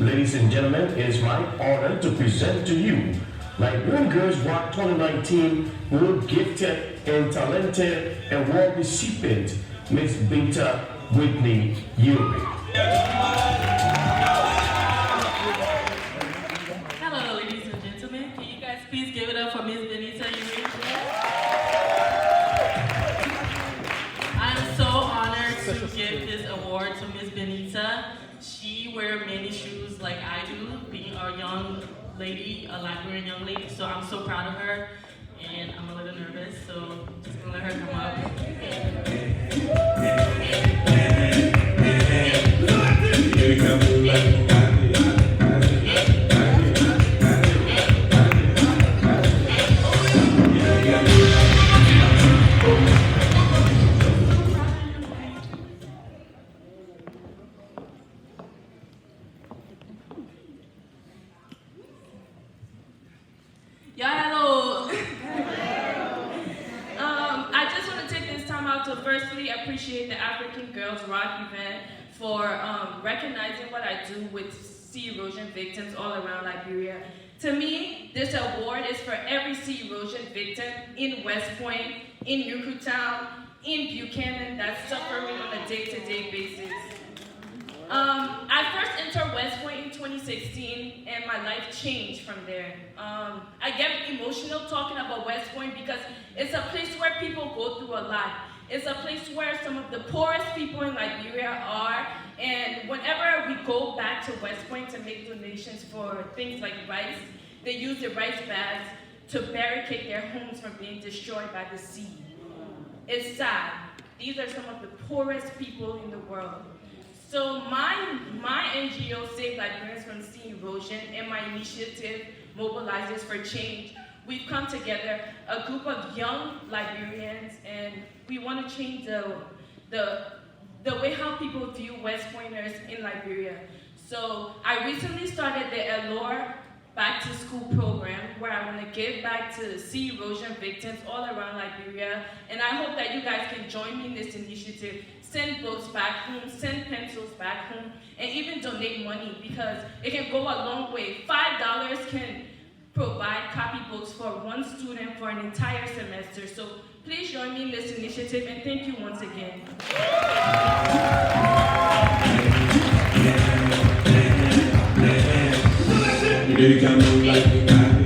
Ladies and gentlemen, it is my honor to present to you Liberian Girls Rock 2019 World Gifted and Talented Award recipient, Ms. Binta Whitney Yuri. Hello, ladies and gentlemen. Can you guys please give it up for Ms. Benita Yuri? I'm so honored to give this award to Ms. Benita. She wears many shoes like I do, being a young lady, a Liberian young lady, so I'm so proud of her, and I'm a little nervous, so I'm just gonna let her come up. Yeah, hello. I just want to take this time out to firstly appreciate the African Girls Rock event for recognizing what I do with sea erosion victims all around Liberia To me, this award is for every sea erosion victim in West Point, in Newtown, in Buchanan that's suffering on a day-to-day basis. I first entered West Point in 2016 and my life changed from there. I get emotional talking about West Point because it's a place where people go through a lot. It's a place where some of the poorest people in Liberia are, and whenever we go back to West Point to make donations for things like rice, they use the rice bags to barricade their homes from being destroyed by the sea. It's sad. These are some of the poorest people in the world. So my NGO, Save Liberians from Sea Erosion, and my initiative, Mobilizers for Change, we've come together, a group of young Liberians, and we want to change the way how people view West Pointers in Liberia. So I recently started the Allure Back to School program where I want to give back to sea erosion victims all around Liberia, and I hope that you guys can join me in this initiative. Send books back home, send pencils back home, and even donate money because it can go a long way. $5 can provide copybooks for one student for an entire semester. So please join me in this initiative, and thank you once again. You can move like you got it.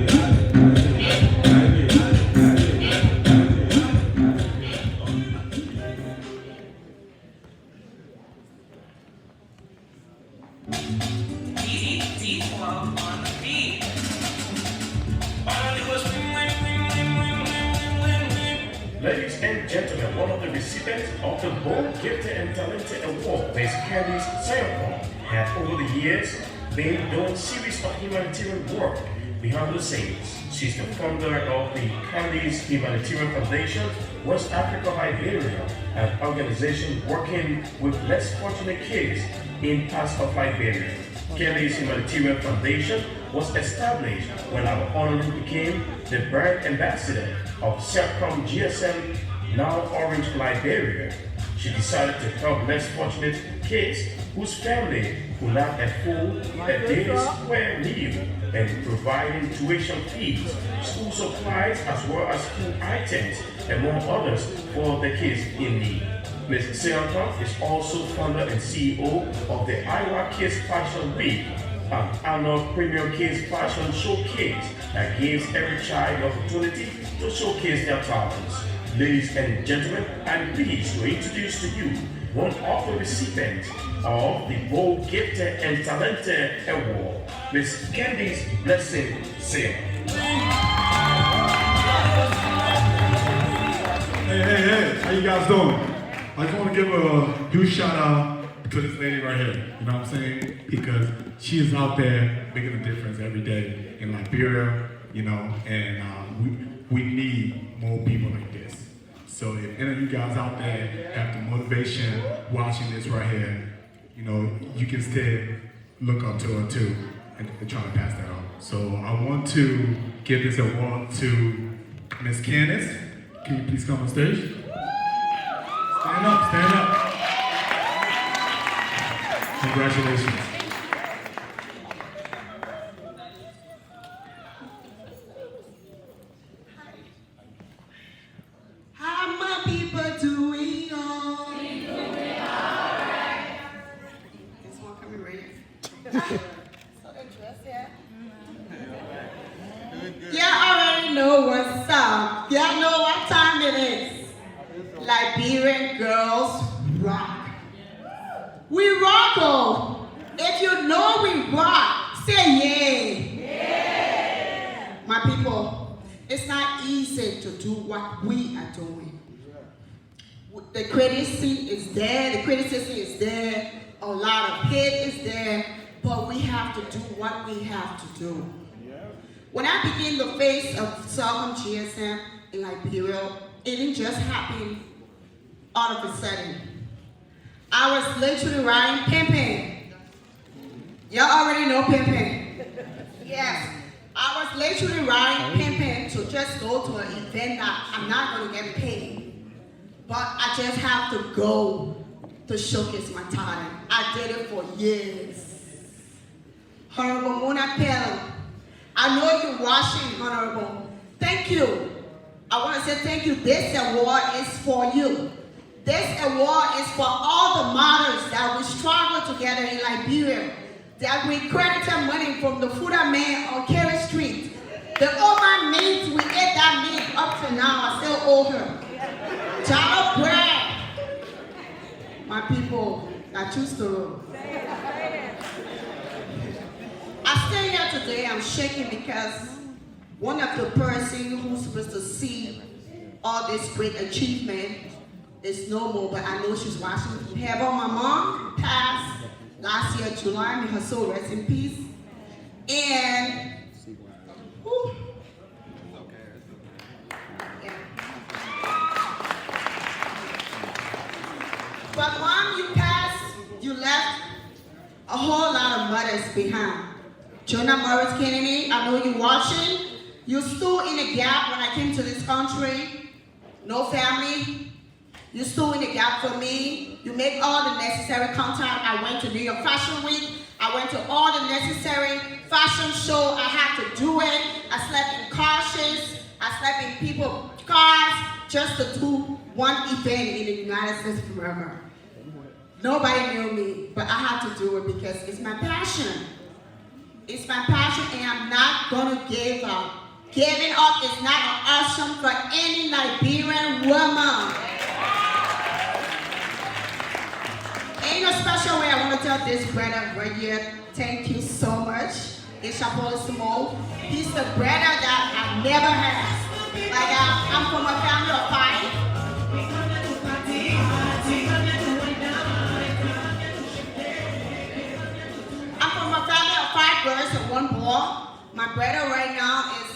Ladies and gentlemen, one of the recipients of the Bold, Gifted and Talented Award, Ms. Candice Sayapong, has over the years been doing a series of humanitarian work behind the scenes. She's the founder of the Candice Humanitarian Foundation, West Africa, Liberia, an organization working with less fortunate kids in parts of Liberia. Candice Humanitarian Foundation was established when our honoree became the brand ambassador of Selcom GSM, now Orange Liberia. She decided to help less fortunate kids whose family could not afford a daily square meal and providing tuition fees, school supplies, as well as food items, among others, for the kids in need. Ms. Selcom is also founder and CEO of the Iowa Kids Fashion Week, an annual premium kids fashion showcase that gives every child the opportunity to showcase their talents. Ladies and gentlemen, I'm pleased to introduce to you one of the recipients of the Bold, Gifted and Talented Award, Ms. Candice Blessing Sim. Hey, how you guys doing? I just want to give a huge shout out to this lady right here, you know what I'm saying? Because she is out there making a difference every day in Liberia, you know, and we need more people like this. So if any of you guys out there have the motivation watching this right here, you know, you can still look up to her too and try to pass that on. So I want to give this award to Miss Candice. Can you please come on stage? Stand up, stand up. Congratulations. How my people doing? This one coming right here. Y'all already know what's up. Y'all know what time it is. Liberian girls rock. We rock, oh. If you know we rock, say yay. Yeah. My people, it's not easy to do what we are doing. The criticism is there, a lot of hate is there, but we have to do what we have to do. When I began the face of Selcom GSM in Liberia, it didn't just happen all of a sudden. I was literally riding pimping. Y'all already know pimping. Yes, I was literally riding pimping to just go to an event that I'm not going to get paid. But I just have to go to showcase my talent. I did it for years. Honorable Mona Pell, I know you're watching, Honorable. Thank you. I want to say thank you. This award is for you. This award is for all the mothers that we struggle together in Liberia, that we credited money from the Fuda man on Carey Street. The old man meat, we ate that meat up to now. I still owe her. Child bread. My people, I choose to roll. I stay here today, I'm shaking because one of the person who's supposed to see all this great achievement is no more, but I know she's watching. Heaven, my mom passed last year, July, may her soul rest in peace. And, whew, yeah. But mom, you passed, you left a whole lot of mothers behind. Jonah Morris Kennedy, I know you're watching. You stood in a gap when I came to this country. No family. You stood in a gap for me. You make all the necessary contact. I went to New York Fashion Week. I went to all the necessary fashion show. I had to do it. I slept in cars. I slept in people's cars just to do one event in the United States of America. Nobody knew me, but I had to do it because it's my passion. It's my passion, and I'm not going to give up. Giving up is not an option for any Liberian woman. In a special way, I want to tell this brother right here, thank you so much. It's Chapolissimo. He's the brother that I never had. Like, I'm from a family of 5. I'm from a family of 5 girls and 1 boy. My brother right now is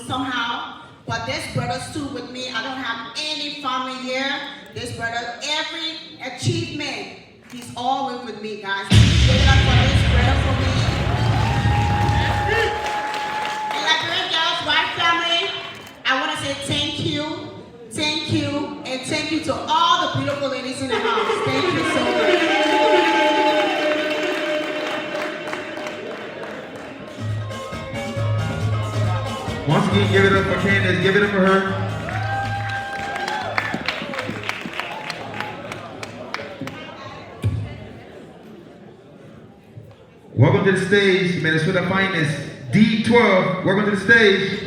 somehow, but this brother stood with me. I don't have any family here. This brother, every achievement, he's always with me, guys. Give it up for this brother for me. And Liberian Girls White family, I want to say thank you, and thank you to all the beautiful ladies in the house. Thank you so much. Once again, give it up for Candace. Give it up for her. Welcome to the stage, Minnesota Finest, D12. Welcome to the stage.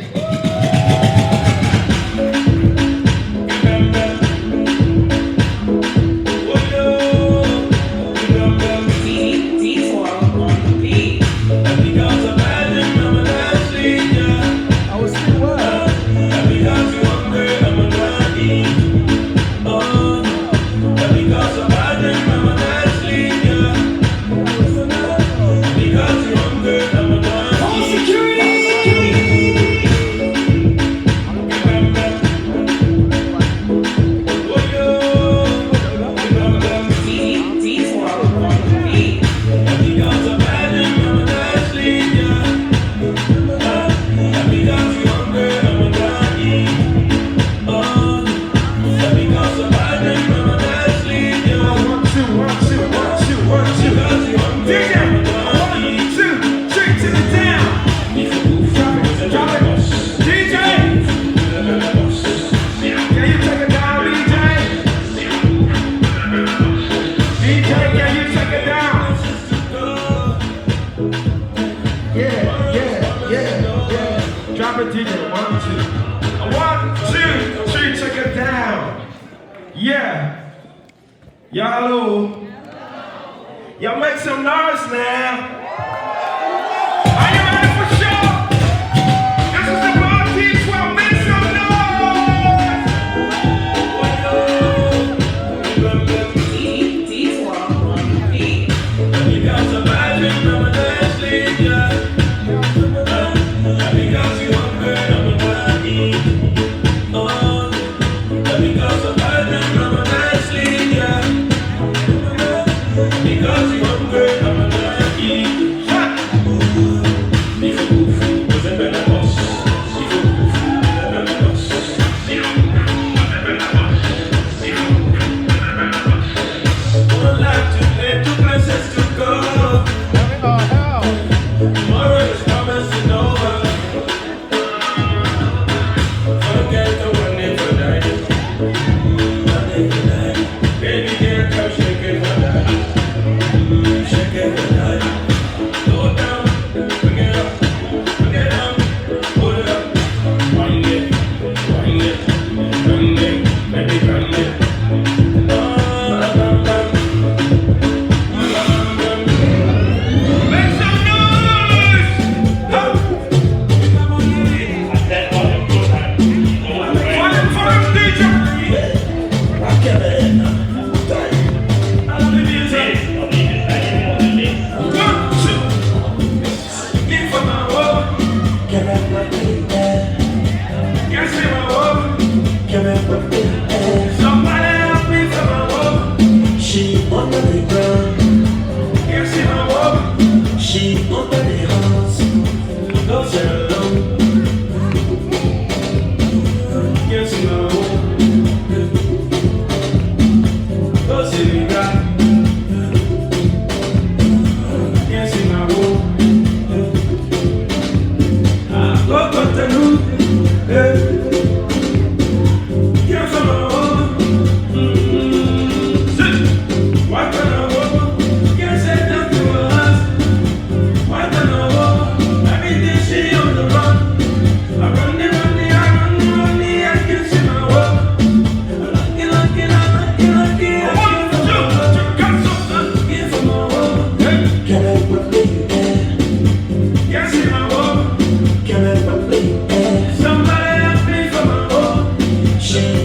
Yeah. Y'all hello. Y'all make some noise now. Are you ready for show? This is the Broad D12. Make some noise. Because of magic, I'm a dance leader. Because you hungry, I'm a body. Because of magic, I'm a dance leader. Because you hungry, I'm a body.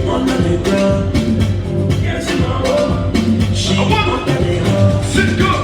under the ground. Yes, mama. She under the ground. Sit good.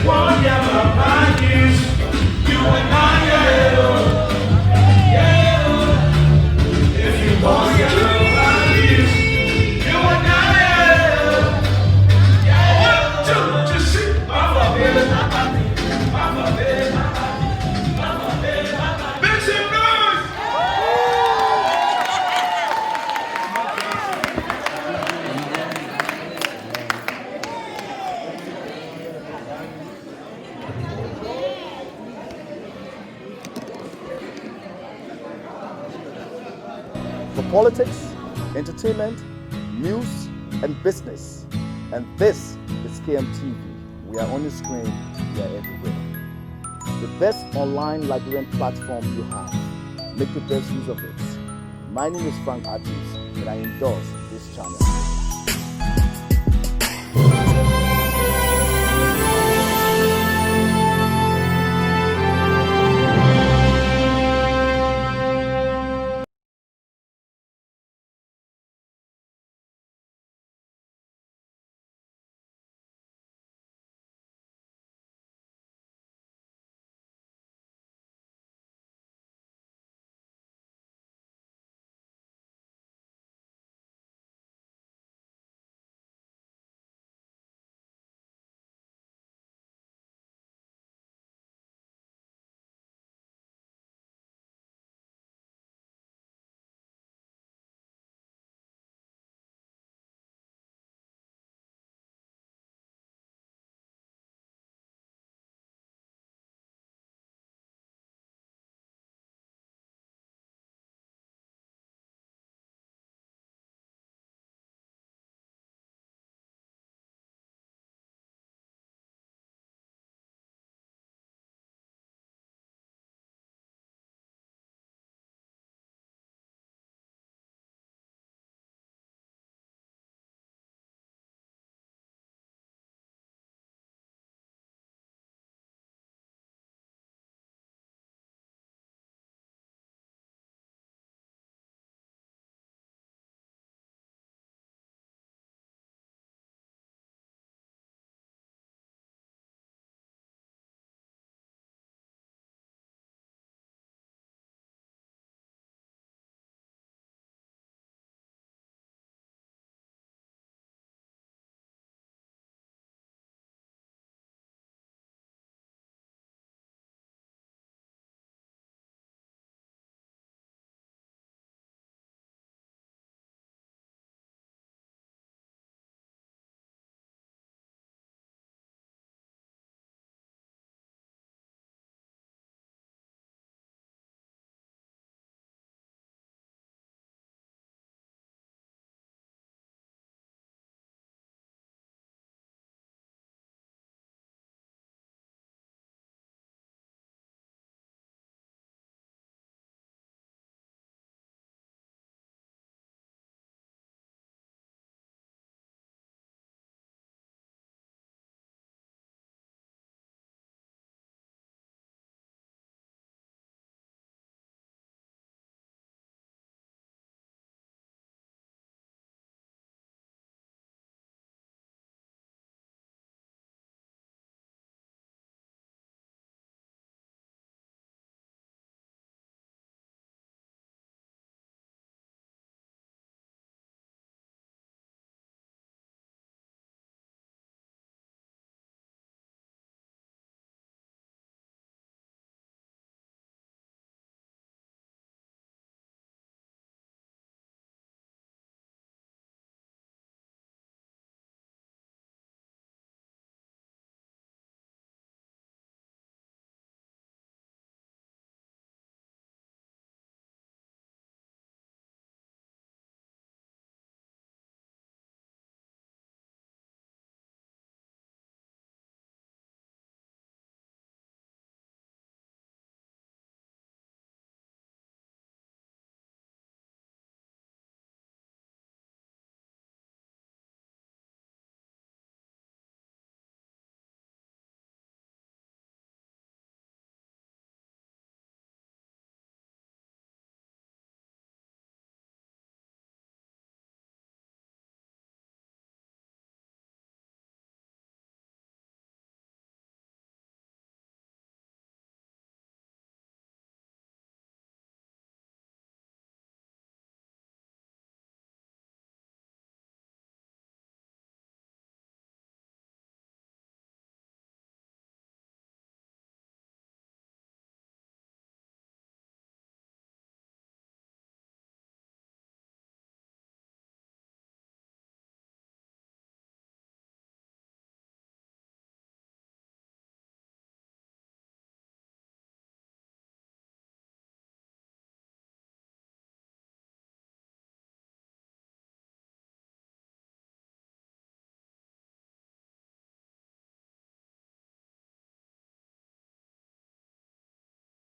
want ya my news. You and I, yeah. If you want ya my news. You and I, yeah. 1, 2, just see. Mama, baby, mama, baby, mama, baby, mama. Make some noise. For politics, entertainment, news, and business. And this is KMTV. We are on your screen, we are everywhere. The best online Liberian platform you have. Make the best use of it. My name is Frank Adams, and I endorse this channel.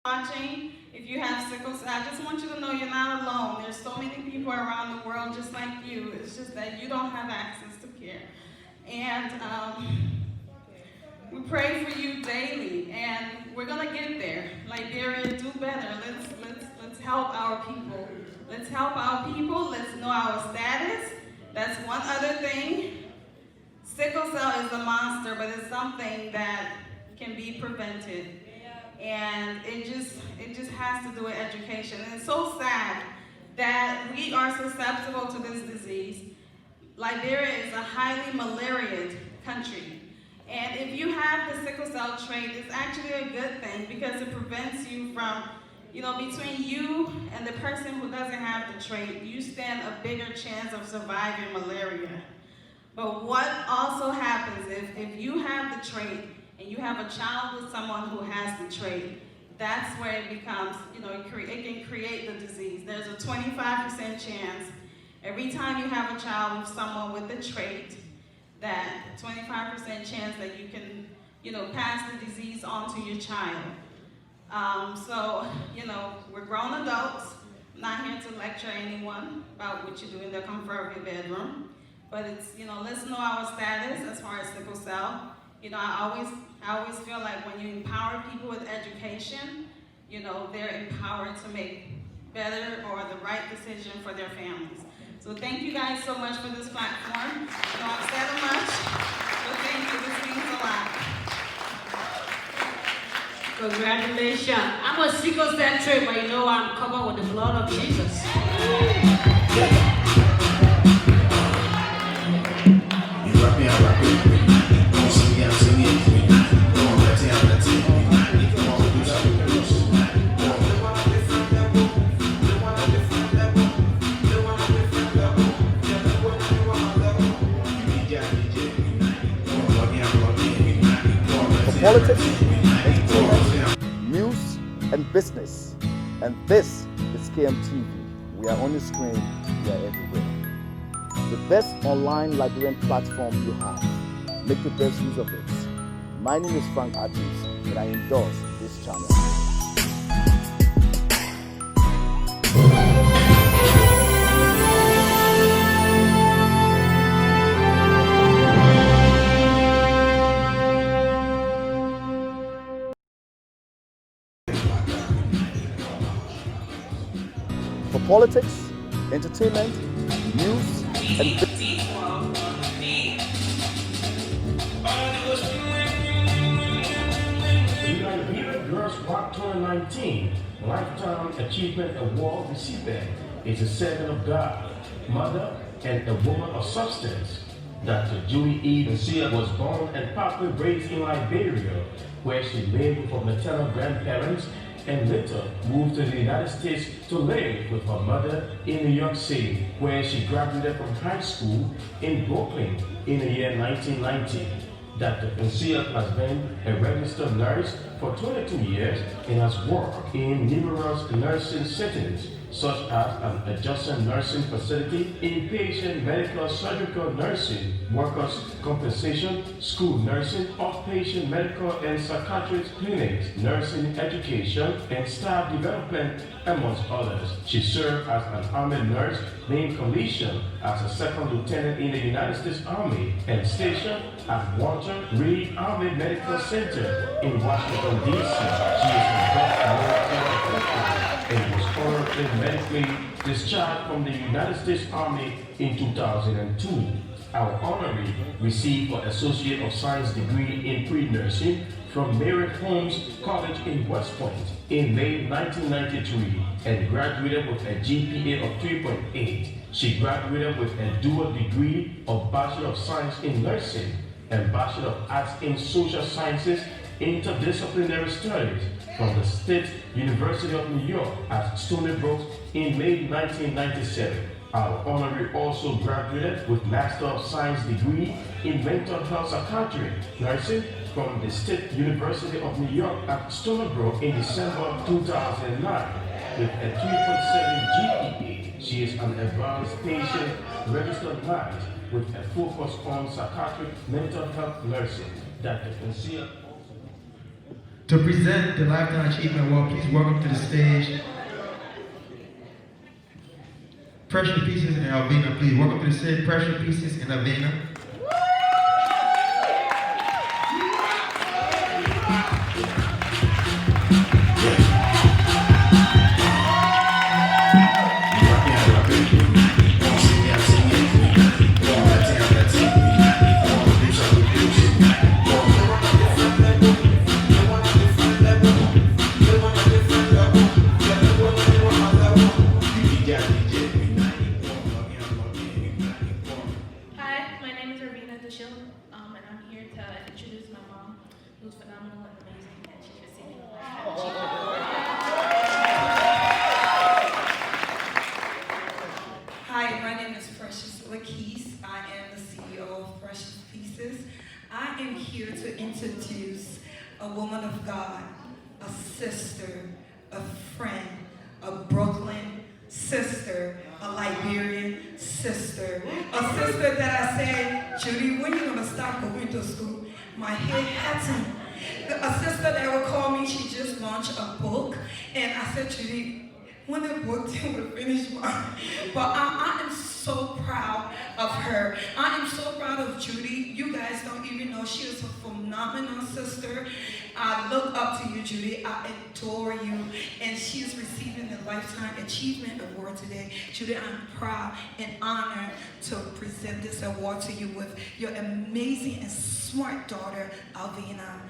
Watching, if you have sickle cell, I just want you to know you're not alone. There's so many people around the world just like you. It's just that you don't have access to care. And we pray for you daily, and we're gonna get there. Liberia, do better. Let's help our people. Let's help our people. Let's know our status. That's one other thing. Sickle cell is a monster, but it's something that can be prevented. And it just has to do with education. And it's so sad that we are susceptible to this disease. Liberia is a highly malarial country. And if you have the sickle cell trait, it's actually a good thing because it prevents you from, between you and the person who doesn't have the trait, you stand a bigger chance of surviving malaria. But what also happens if you have the trait and you have a child with someone who has the trait, that's where it becomes, it can create the disease. There's a 25% chance every time you have a child with someone with the trait, that 25% chance that you can, pass the disease on to your child. So, we're grown adults. I'm not here to lecture anyone about what you do in the comfort of your bedroom. But it's, let's know our status as far as sickle cell. I always feel like when you empower people with education, they're empowered to make better or the right decision for their families. So thank you guys so much for this platform. I've said much, but thank you. This means a lot. Congratulations. I'm a sickle cell trait, but I'm covered with the blood of Jesus. Politics, entertainment, news, and business. And this is KMTV. We are on your screen, we are everywhere. The best online Liberian platform you have. Make the best use of it. My name is Frank Adams, and I endorse this channel. For politics, entertainment, news, and business. The Liberian Girls Rock 2019 Lifetime Achievement Award recipient is a servant of God, mother, and a woman of substance. Dr. Julie E. Messiah was born and partly raised in Liberia, where she lived with her maternal grandparents and later moved to the United States to live with her mother in New York City, where she graduated from high school in BROKLYN in the year 1990. Dr. Messiah has been a registered nurse for 22 years and has worked in numerous nursing settings, such as an adjacent nursing facility, inpatient medical surgical nursing, workers' compensation, school nursing, outpatient medical and psychiatric clinics, nursing education, and staff development, amongst others. She served as an Army nurse, being commissioned as a second lieutenant in the United States Army and stationed at Walter Reed Army Medical Center in Washington, D.C. She is a vet and was honorably medically discharged from the United States Army in 2002. Our honoree received her Associate of Science degree in pre-nursing from Mary Holmes College in West Point in May 1993 and graduated with a GPA of 3.8. She graduated with a dual degree of Bachelor of Science in Nursing and Bachelor of Arts in Social Sciences Interdisciplinary Studies from the State University of New York at Stony Brook in May 1997. Our honoree also graduated with Master of Science degree in Mental Health Psychiatry Nursing from the State University of New York at Stony Brook in December 2009 with a 3.7 GPA. She is an advanced patient registered nurse with a focus on psychiatric mental health nursing. Dr. Messiah To present the Lifetime Achievement Award, please welcome to the stage Precious Pieces and Alvina, please. Welcome to the stage, Precious Pieces and Alvina. And I'm here to introduce my mom, who's phenomenal and amazing, and she's receiving a Lifetime Achievement Award. Hi, my name is Precious Lakeese. I am the CEO of Precious Pieces. I am here to introduce a woman of God, a sister, a friend, a BROKLYN sister, a Liberian sister, a sister that I said, Judy, when you gonna stop going to school? My head hurting. A sister that would call me, she just launched a book, and I said, Judy, when the book will finish mine. But I am so proud of her. I am so proud of Judy. You guys don't even know, she is a phenomenal sister. I look up to you, Judy. I adore you. And she is receiving the Lifetime Achievement Award today. Judy, I'm proud and honored to present this award to you with your amazing and smart daughter, Alvina.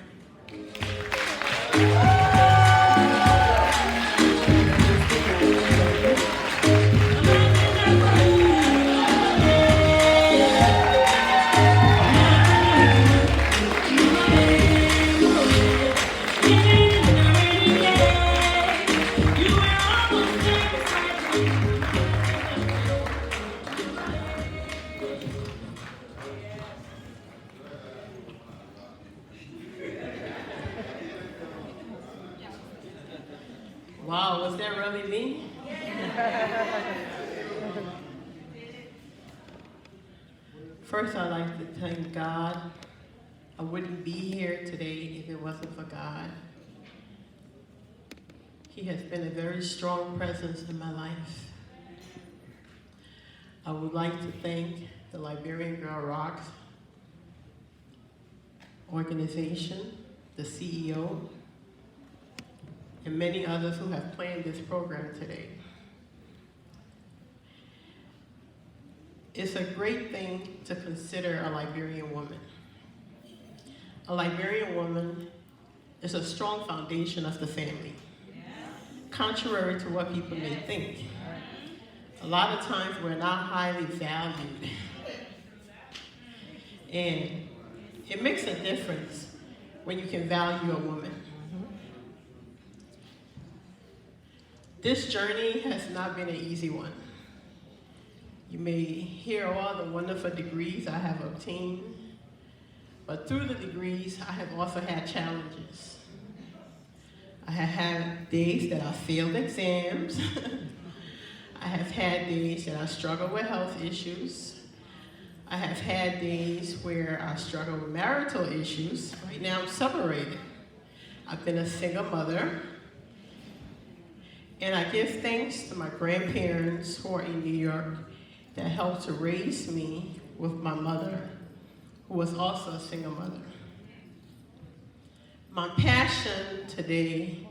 Wow, was that really me? First, I'd like to thank God. I wouldn't be here today if it wasn't for God. He has been a very strong presence in my life. I would like to thank the Liberian Girl Rocks organization, the CEO, and many others who have planned this program today. It's a great thing to consider a Liberian woman. A Liberian woman is a strong foundation of the family, contrary to what people may think. A lot of times we're not highly valued. And it makes a difference when you can value a woman. This journey has not been an easy one. You may hear all the wonderful degrees I have obtained, but through the degrees, I have also had challenges. I have had days that I failed exams. I have had days that I struggled with health issues. I have had days where I struggled with marital issues. Right now, I'm separated. I've been a single mother. And I give thanks to my grandparents who are in New York that helped to raise me with my mother, who was also a single mother. My passion today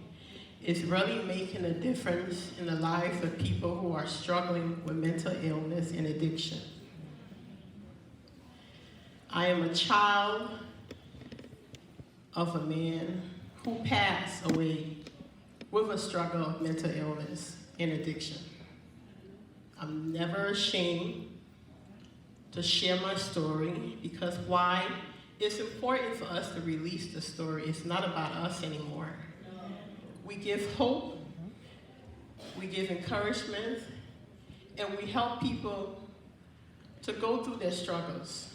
is really making a difference in the lives of people who are struggling with mental illness and addiction. I am a child of a man who passed away with a struggle of mental illness and addiction. I'm never ashamed to share my story because why? It's important for us to release the story. It's not about us anymore. We give hope, we give encouragement, and we help people to go through their struggles.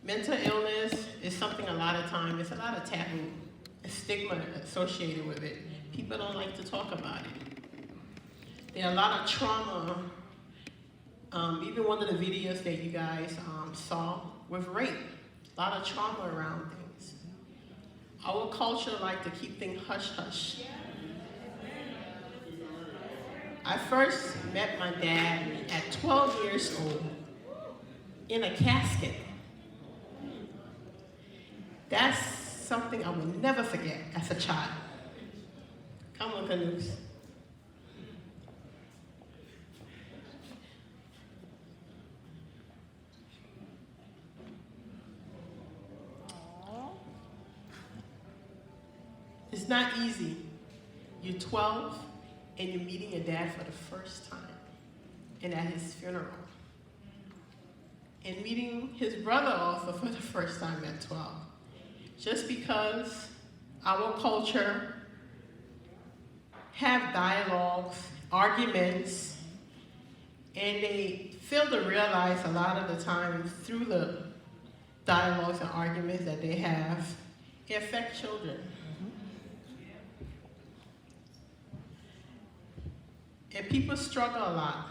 Mental illness is something a lot of times, there's a lot of taboo, a stigma associated with it. People don't like to talk about it. There are a lot of trauma, even one of the videos that you guys saw with rape, a lot of trauma around things. Our culture like to keep things hush-hush. I first met my dad at 12 years old in a casket. That's something I will never forget as a child. Come on, Canoes. It's not easy. You're 12 and you're meeting your dad for the first time and at his funeral. And meeting his brother also for the first time at 12. Just because our culture have dialogues, arguments, and they fail to realize a lot of the time through the dialogues and arguments that they have, it affects children. And people struggle a lot.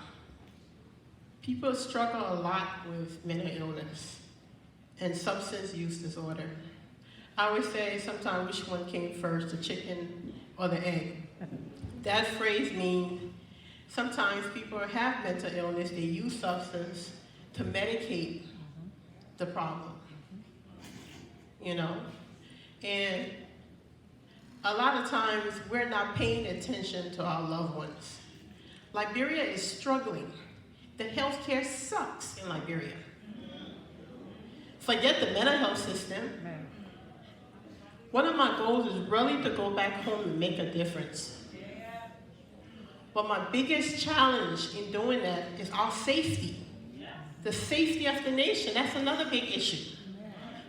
People struggle a lot with mental illness and substance use disorder. I would say sometimes which one came first, the chicken or the egg. That phrase means sometimes people have mental illness, they use substance to medicate the problem, you know? And a lot of times we're not paying attention to our loved ones. Liberia is struggling. The healthcare sucks in Liberia. Forget the mental health system. One of my goals is really to go back home and make a difference. But my biggest challenge in doing that is our safety. The safety of the nation, that's another big issue.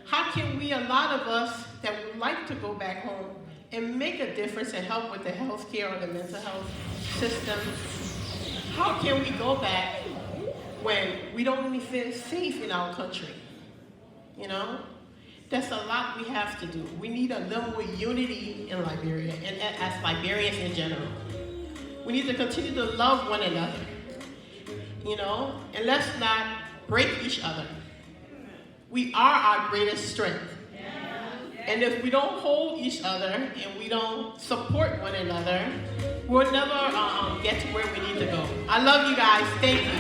How can we, a lot of us that would like to go back home and make a difference and help with the healthcare or the mental health system, how can we go back when we don't even feel safe in our country? You know? That's a lot we have to do. We need a little more unity in Liberia and as Liberians in general. We need to continue to love one another, you know? And let's not break each other. We are our greatest strength. And if we don't hold each other and we don't support one another, we'll never get to where we need to go. I love you guys. Thank you.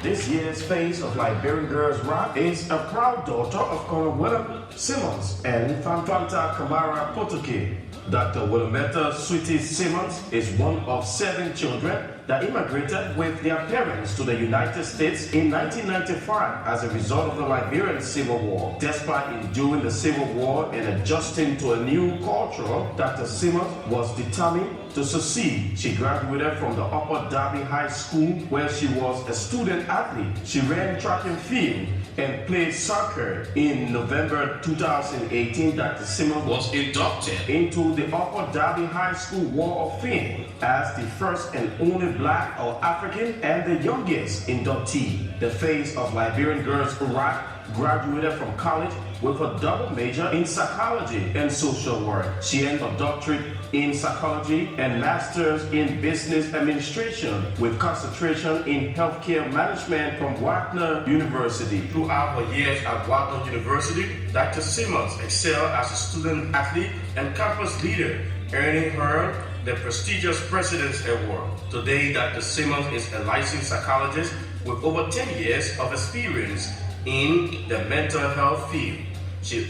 This year's Face of Liberian Girls Rock is a proud daughter of Colonel William Simmons and Fanfanta Kamara Potoke. Dr. Willametta Sweetie Simmons is one of 7 children that immigrated with their parents to the United States in 1995 as a result of the Liberian Civil War. Despite enduring the Civil War and adjusting to a new culture, Dr. Simmons was determined to succeed. She graduated from the Upper Darby High School where she was a student athlete. She ran track and field and played soccer. In November 2018, Dr. Simmons was inducted into the Upper Darby High School Wall of Fame as the first and only Black or African and the youngest inductee. The Face of Liberian Girls Rock graduated from college with a double major in psychology and social work. She earned a doctorate in psychology and master's in business administration with concentration in healthcare management from Wagner University. Throughout her years at Wagner University, Dr. Simmons excelled as a student athlete and campus leader, earning her the prestigious President's Award. Today, Dr. Simmons is a licensed psychologist with over 10 years of experience in the mental health field. She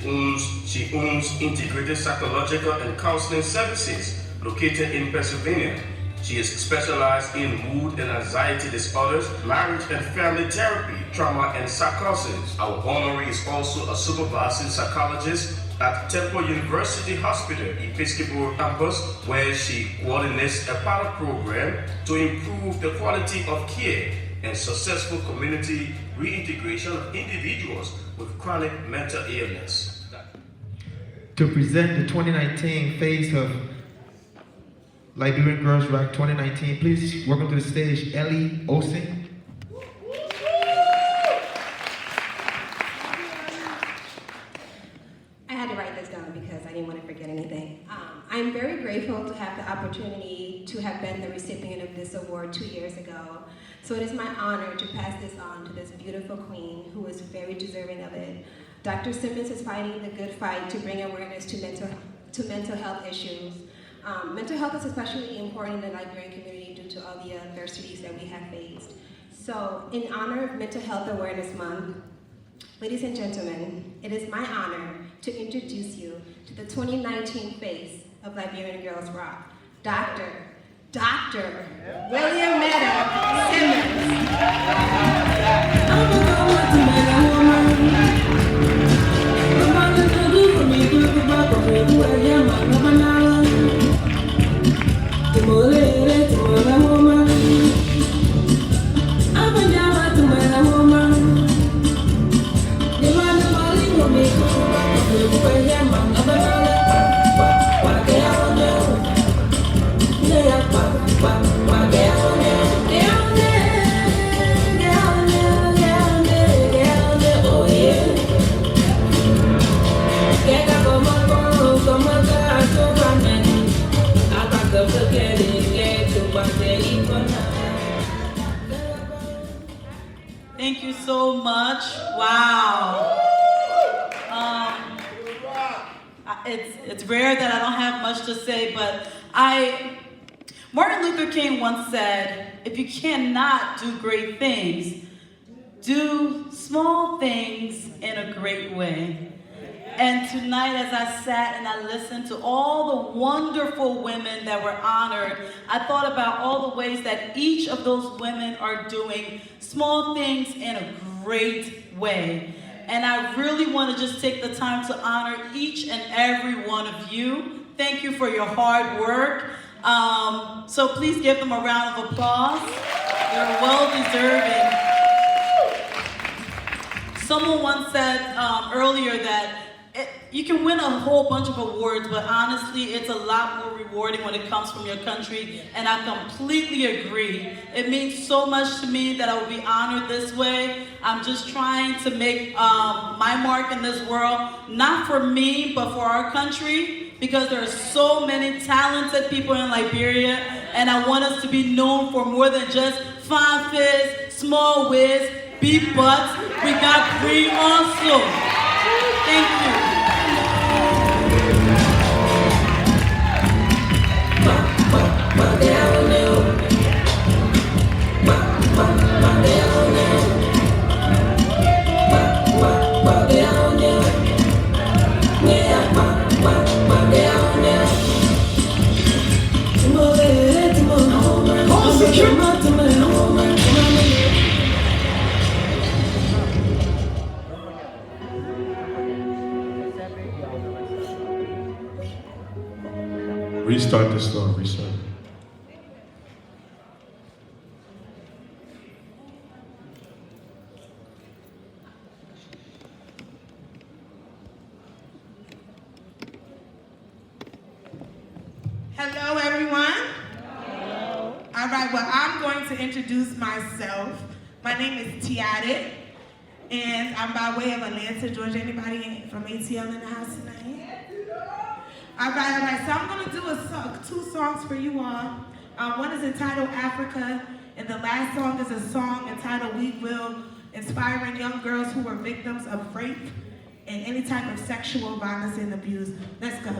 owns integrated psychological and counseling services located in Pennsylvania. She is specialized in mood and anxiety disorders, marriage and family therapy, trauma and psychosis. Our honoree is also a supervising psychologist at Temple University Hospital Episcopal Campus, where she coordinates a pilot program to improve the quality of care and successful community reintegration of individuals with chronic mental illness. To present the 2019 phase of Liberian Girls Rock 2019, please welcome to the stage Ellie Olsen. I had to write this down because I didn't want to forget anything. I'm very grateful to have the opportunity to have been the recipient of this award 2 years ago. So it is my honor to pass this on to this beautiful queen who is very deserving of it. Dr. Simmons is fighting the good fight to bring awareness to mental health issues. Mental health is especially important in the Liberian community due to all the adversities that we have faced. So in honor of Mental Health Awareness Month, ladies and gentlemen, it is my honor to introduce you to the 2019 face of Liberian Girls Rock, Dr. William Meta Simmons. Thank you so much. Wow. It's rare that I don't have much to say, but Martin Luther King once said, if you cannot do great things, do small things in a great way. And tonight, as I sat and I listened to all the wonderful women that were honored, I thought about all the ways that each of those women are doing small things in a great way. And I really want to just take the time to honor each and every one of you. Thank you for your hard work. So please give them a round of applause. They're well-deserving. Someone once said earlier that you can win a whole bunch of awards, but honestly, it's a lot more rewarding when it comes from your country, and I completely agree. It means so much to me that I will be honored this way. I'm just trying to make my mark in this world, not for me, but for our country, because there are so many talented people in Liberia, and I want us to be known for more than just fine fizz, small whiz, beat butts. We got free also. Thank you. Restart this song, restart. Hello, everyone. Hello. All right, well, I'm going to introduce myself. My name is Tiade, and I'm by way of Atlanta, Georgia. Anybody from ATL in the house tonight? All right, so I'm going to do two songs for you all. One is entitled Africa, and the last song is a song entitled We Will, inspiring young girls who were victims of rape and any type of sexual violence and abuse. Let's go.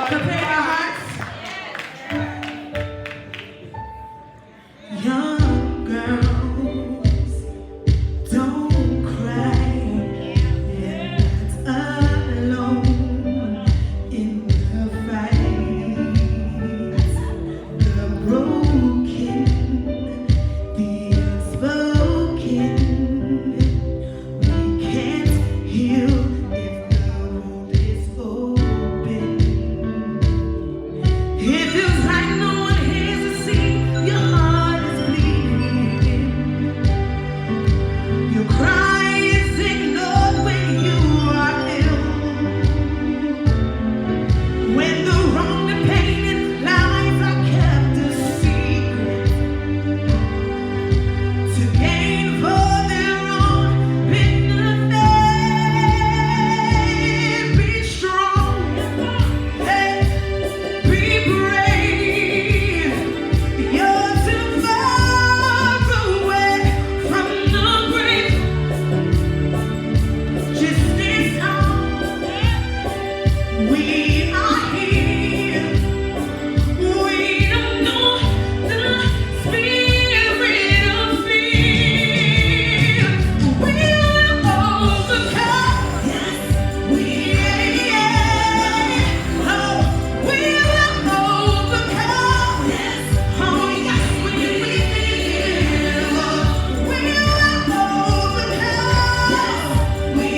Prepare your hearts. Young girls, don't cry. You're not alone in the fight. The broken, the unspoken, we can't heal if the wound is open. It feels like no one hears to see your heart is bleeding. Your cry is ignored when you are ill. When the wrong and painted lies are kept a secret to gain for their own benefit. Be strong, hey, be brave. You're too far away from the grave. Just stay strong. We are here. We don't know the spirit of fear. We will overcome. Yes, we oh, we will overcome. Yes, oh yes, we will. We will overcome. We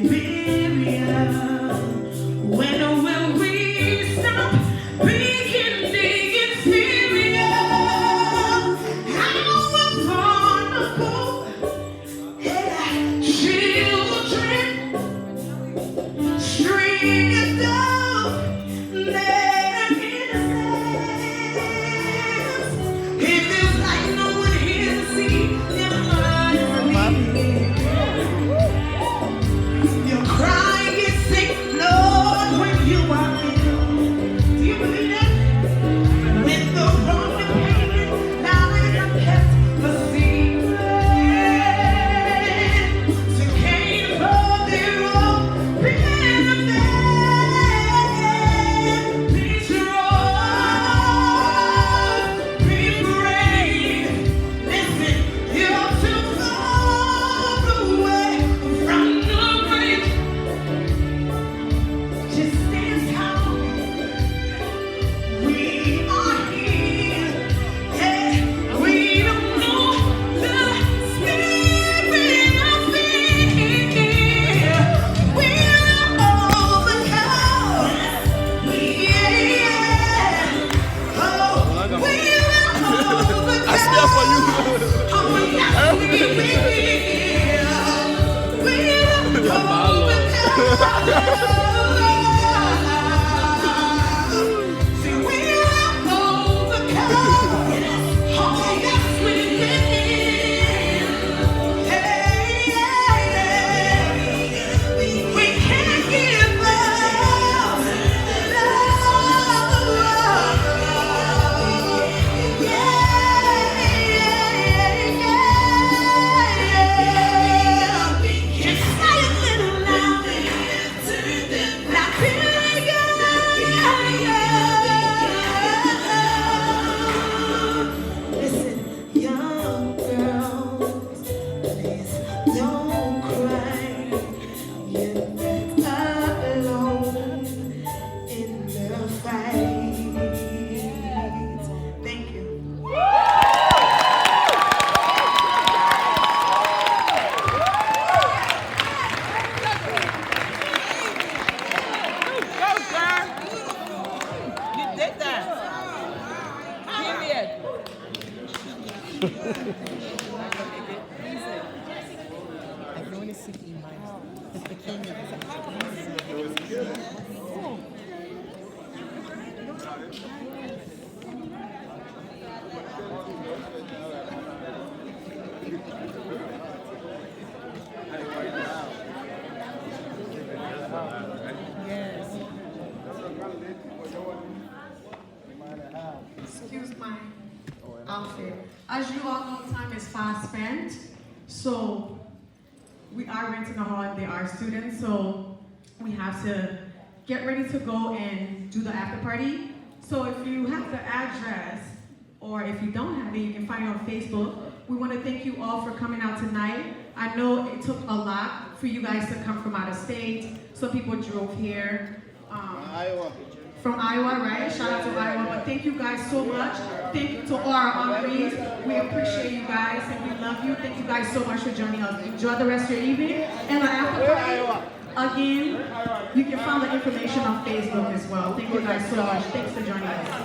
Liberia, when will we stop beginning in Syria? How vulnerable children, stringers of their innocence. It feels like no one here to see their heart is bleeding. Your cry is ignored when you are ill. Do you believe that? When the wrong and painted lies are kept a secret to gain for their own benefit. Be strong, be brave. Listen, you're too far away from the grave. Just stand strong. We are here. Hey, we don't know the spirit of fear. We'll overcome. Oh, we will overcome. I stand for you. Oh, yes, we will. We'll overcome. See, we'll overcome. Oh, yes, we will. Hey, we can't give up. Just say it a little louder. Listen, young girls, please don't cry. You're not alone in the fight. Thank you. Go, girl. You did that. Period. Yes. outfit. As you all know, time is fast spent, so we are renting a hall and there are students, so we have to get ready to go and do the after party. So if you have the address, or if you don't have it, you can find it on Facebook. We want to thank you all for coming out tonight. I know it took a lot for you guys to come from out of state. Some people drove here. From Iowa, right? Shout out to Iowa. But thank you guys so much. Thank you to all our honorees. We appreciate you guys and we love you. Thank you guys so much for joining us. Enjoy the rest of your evening. And the after party, again, you can find the information on Facebook as well. Thank you guys so much. Thanks for joining us.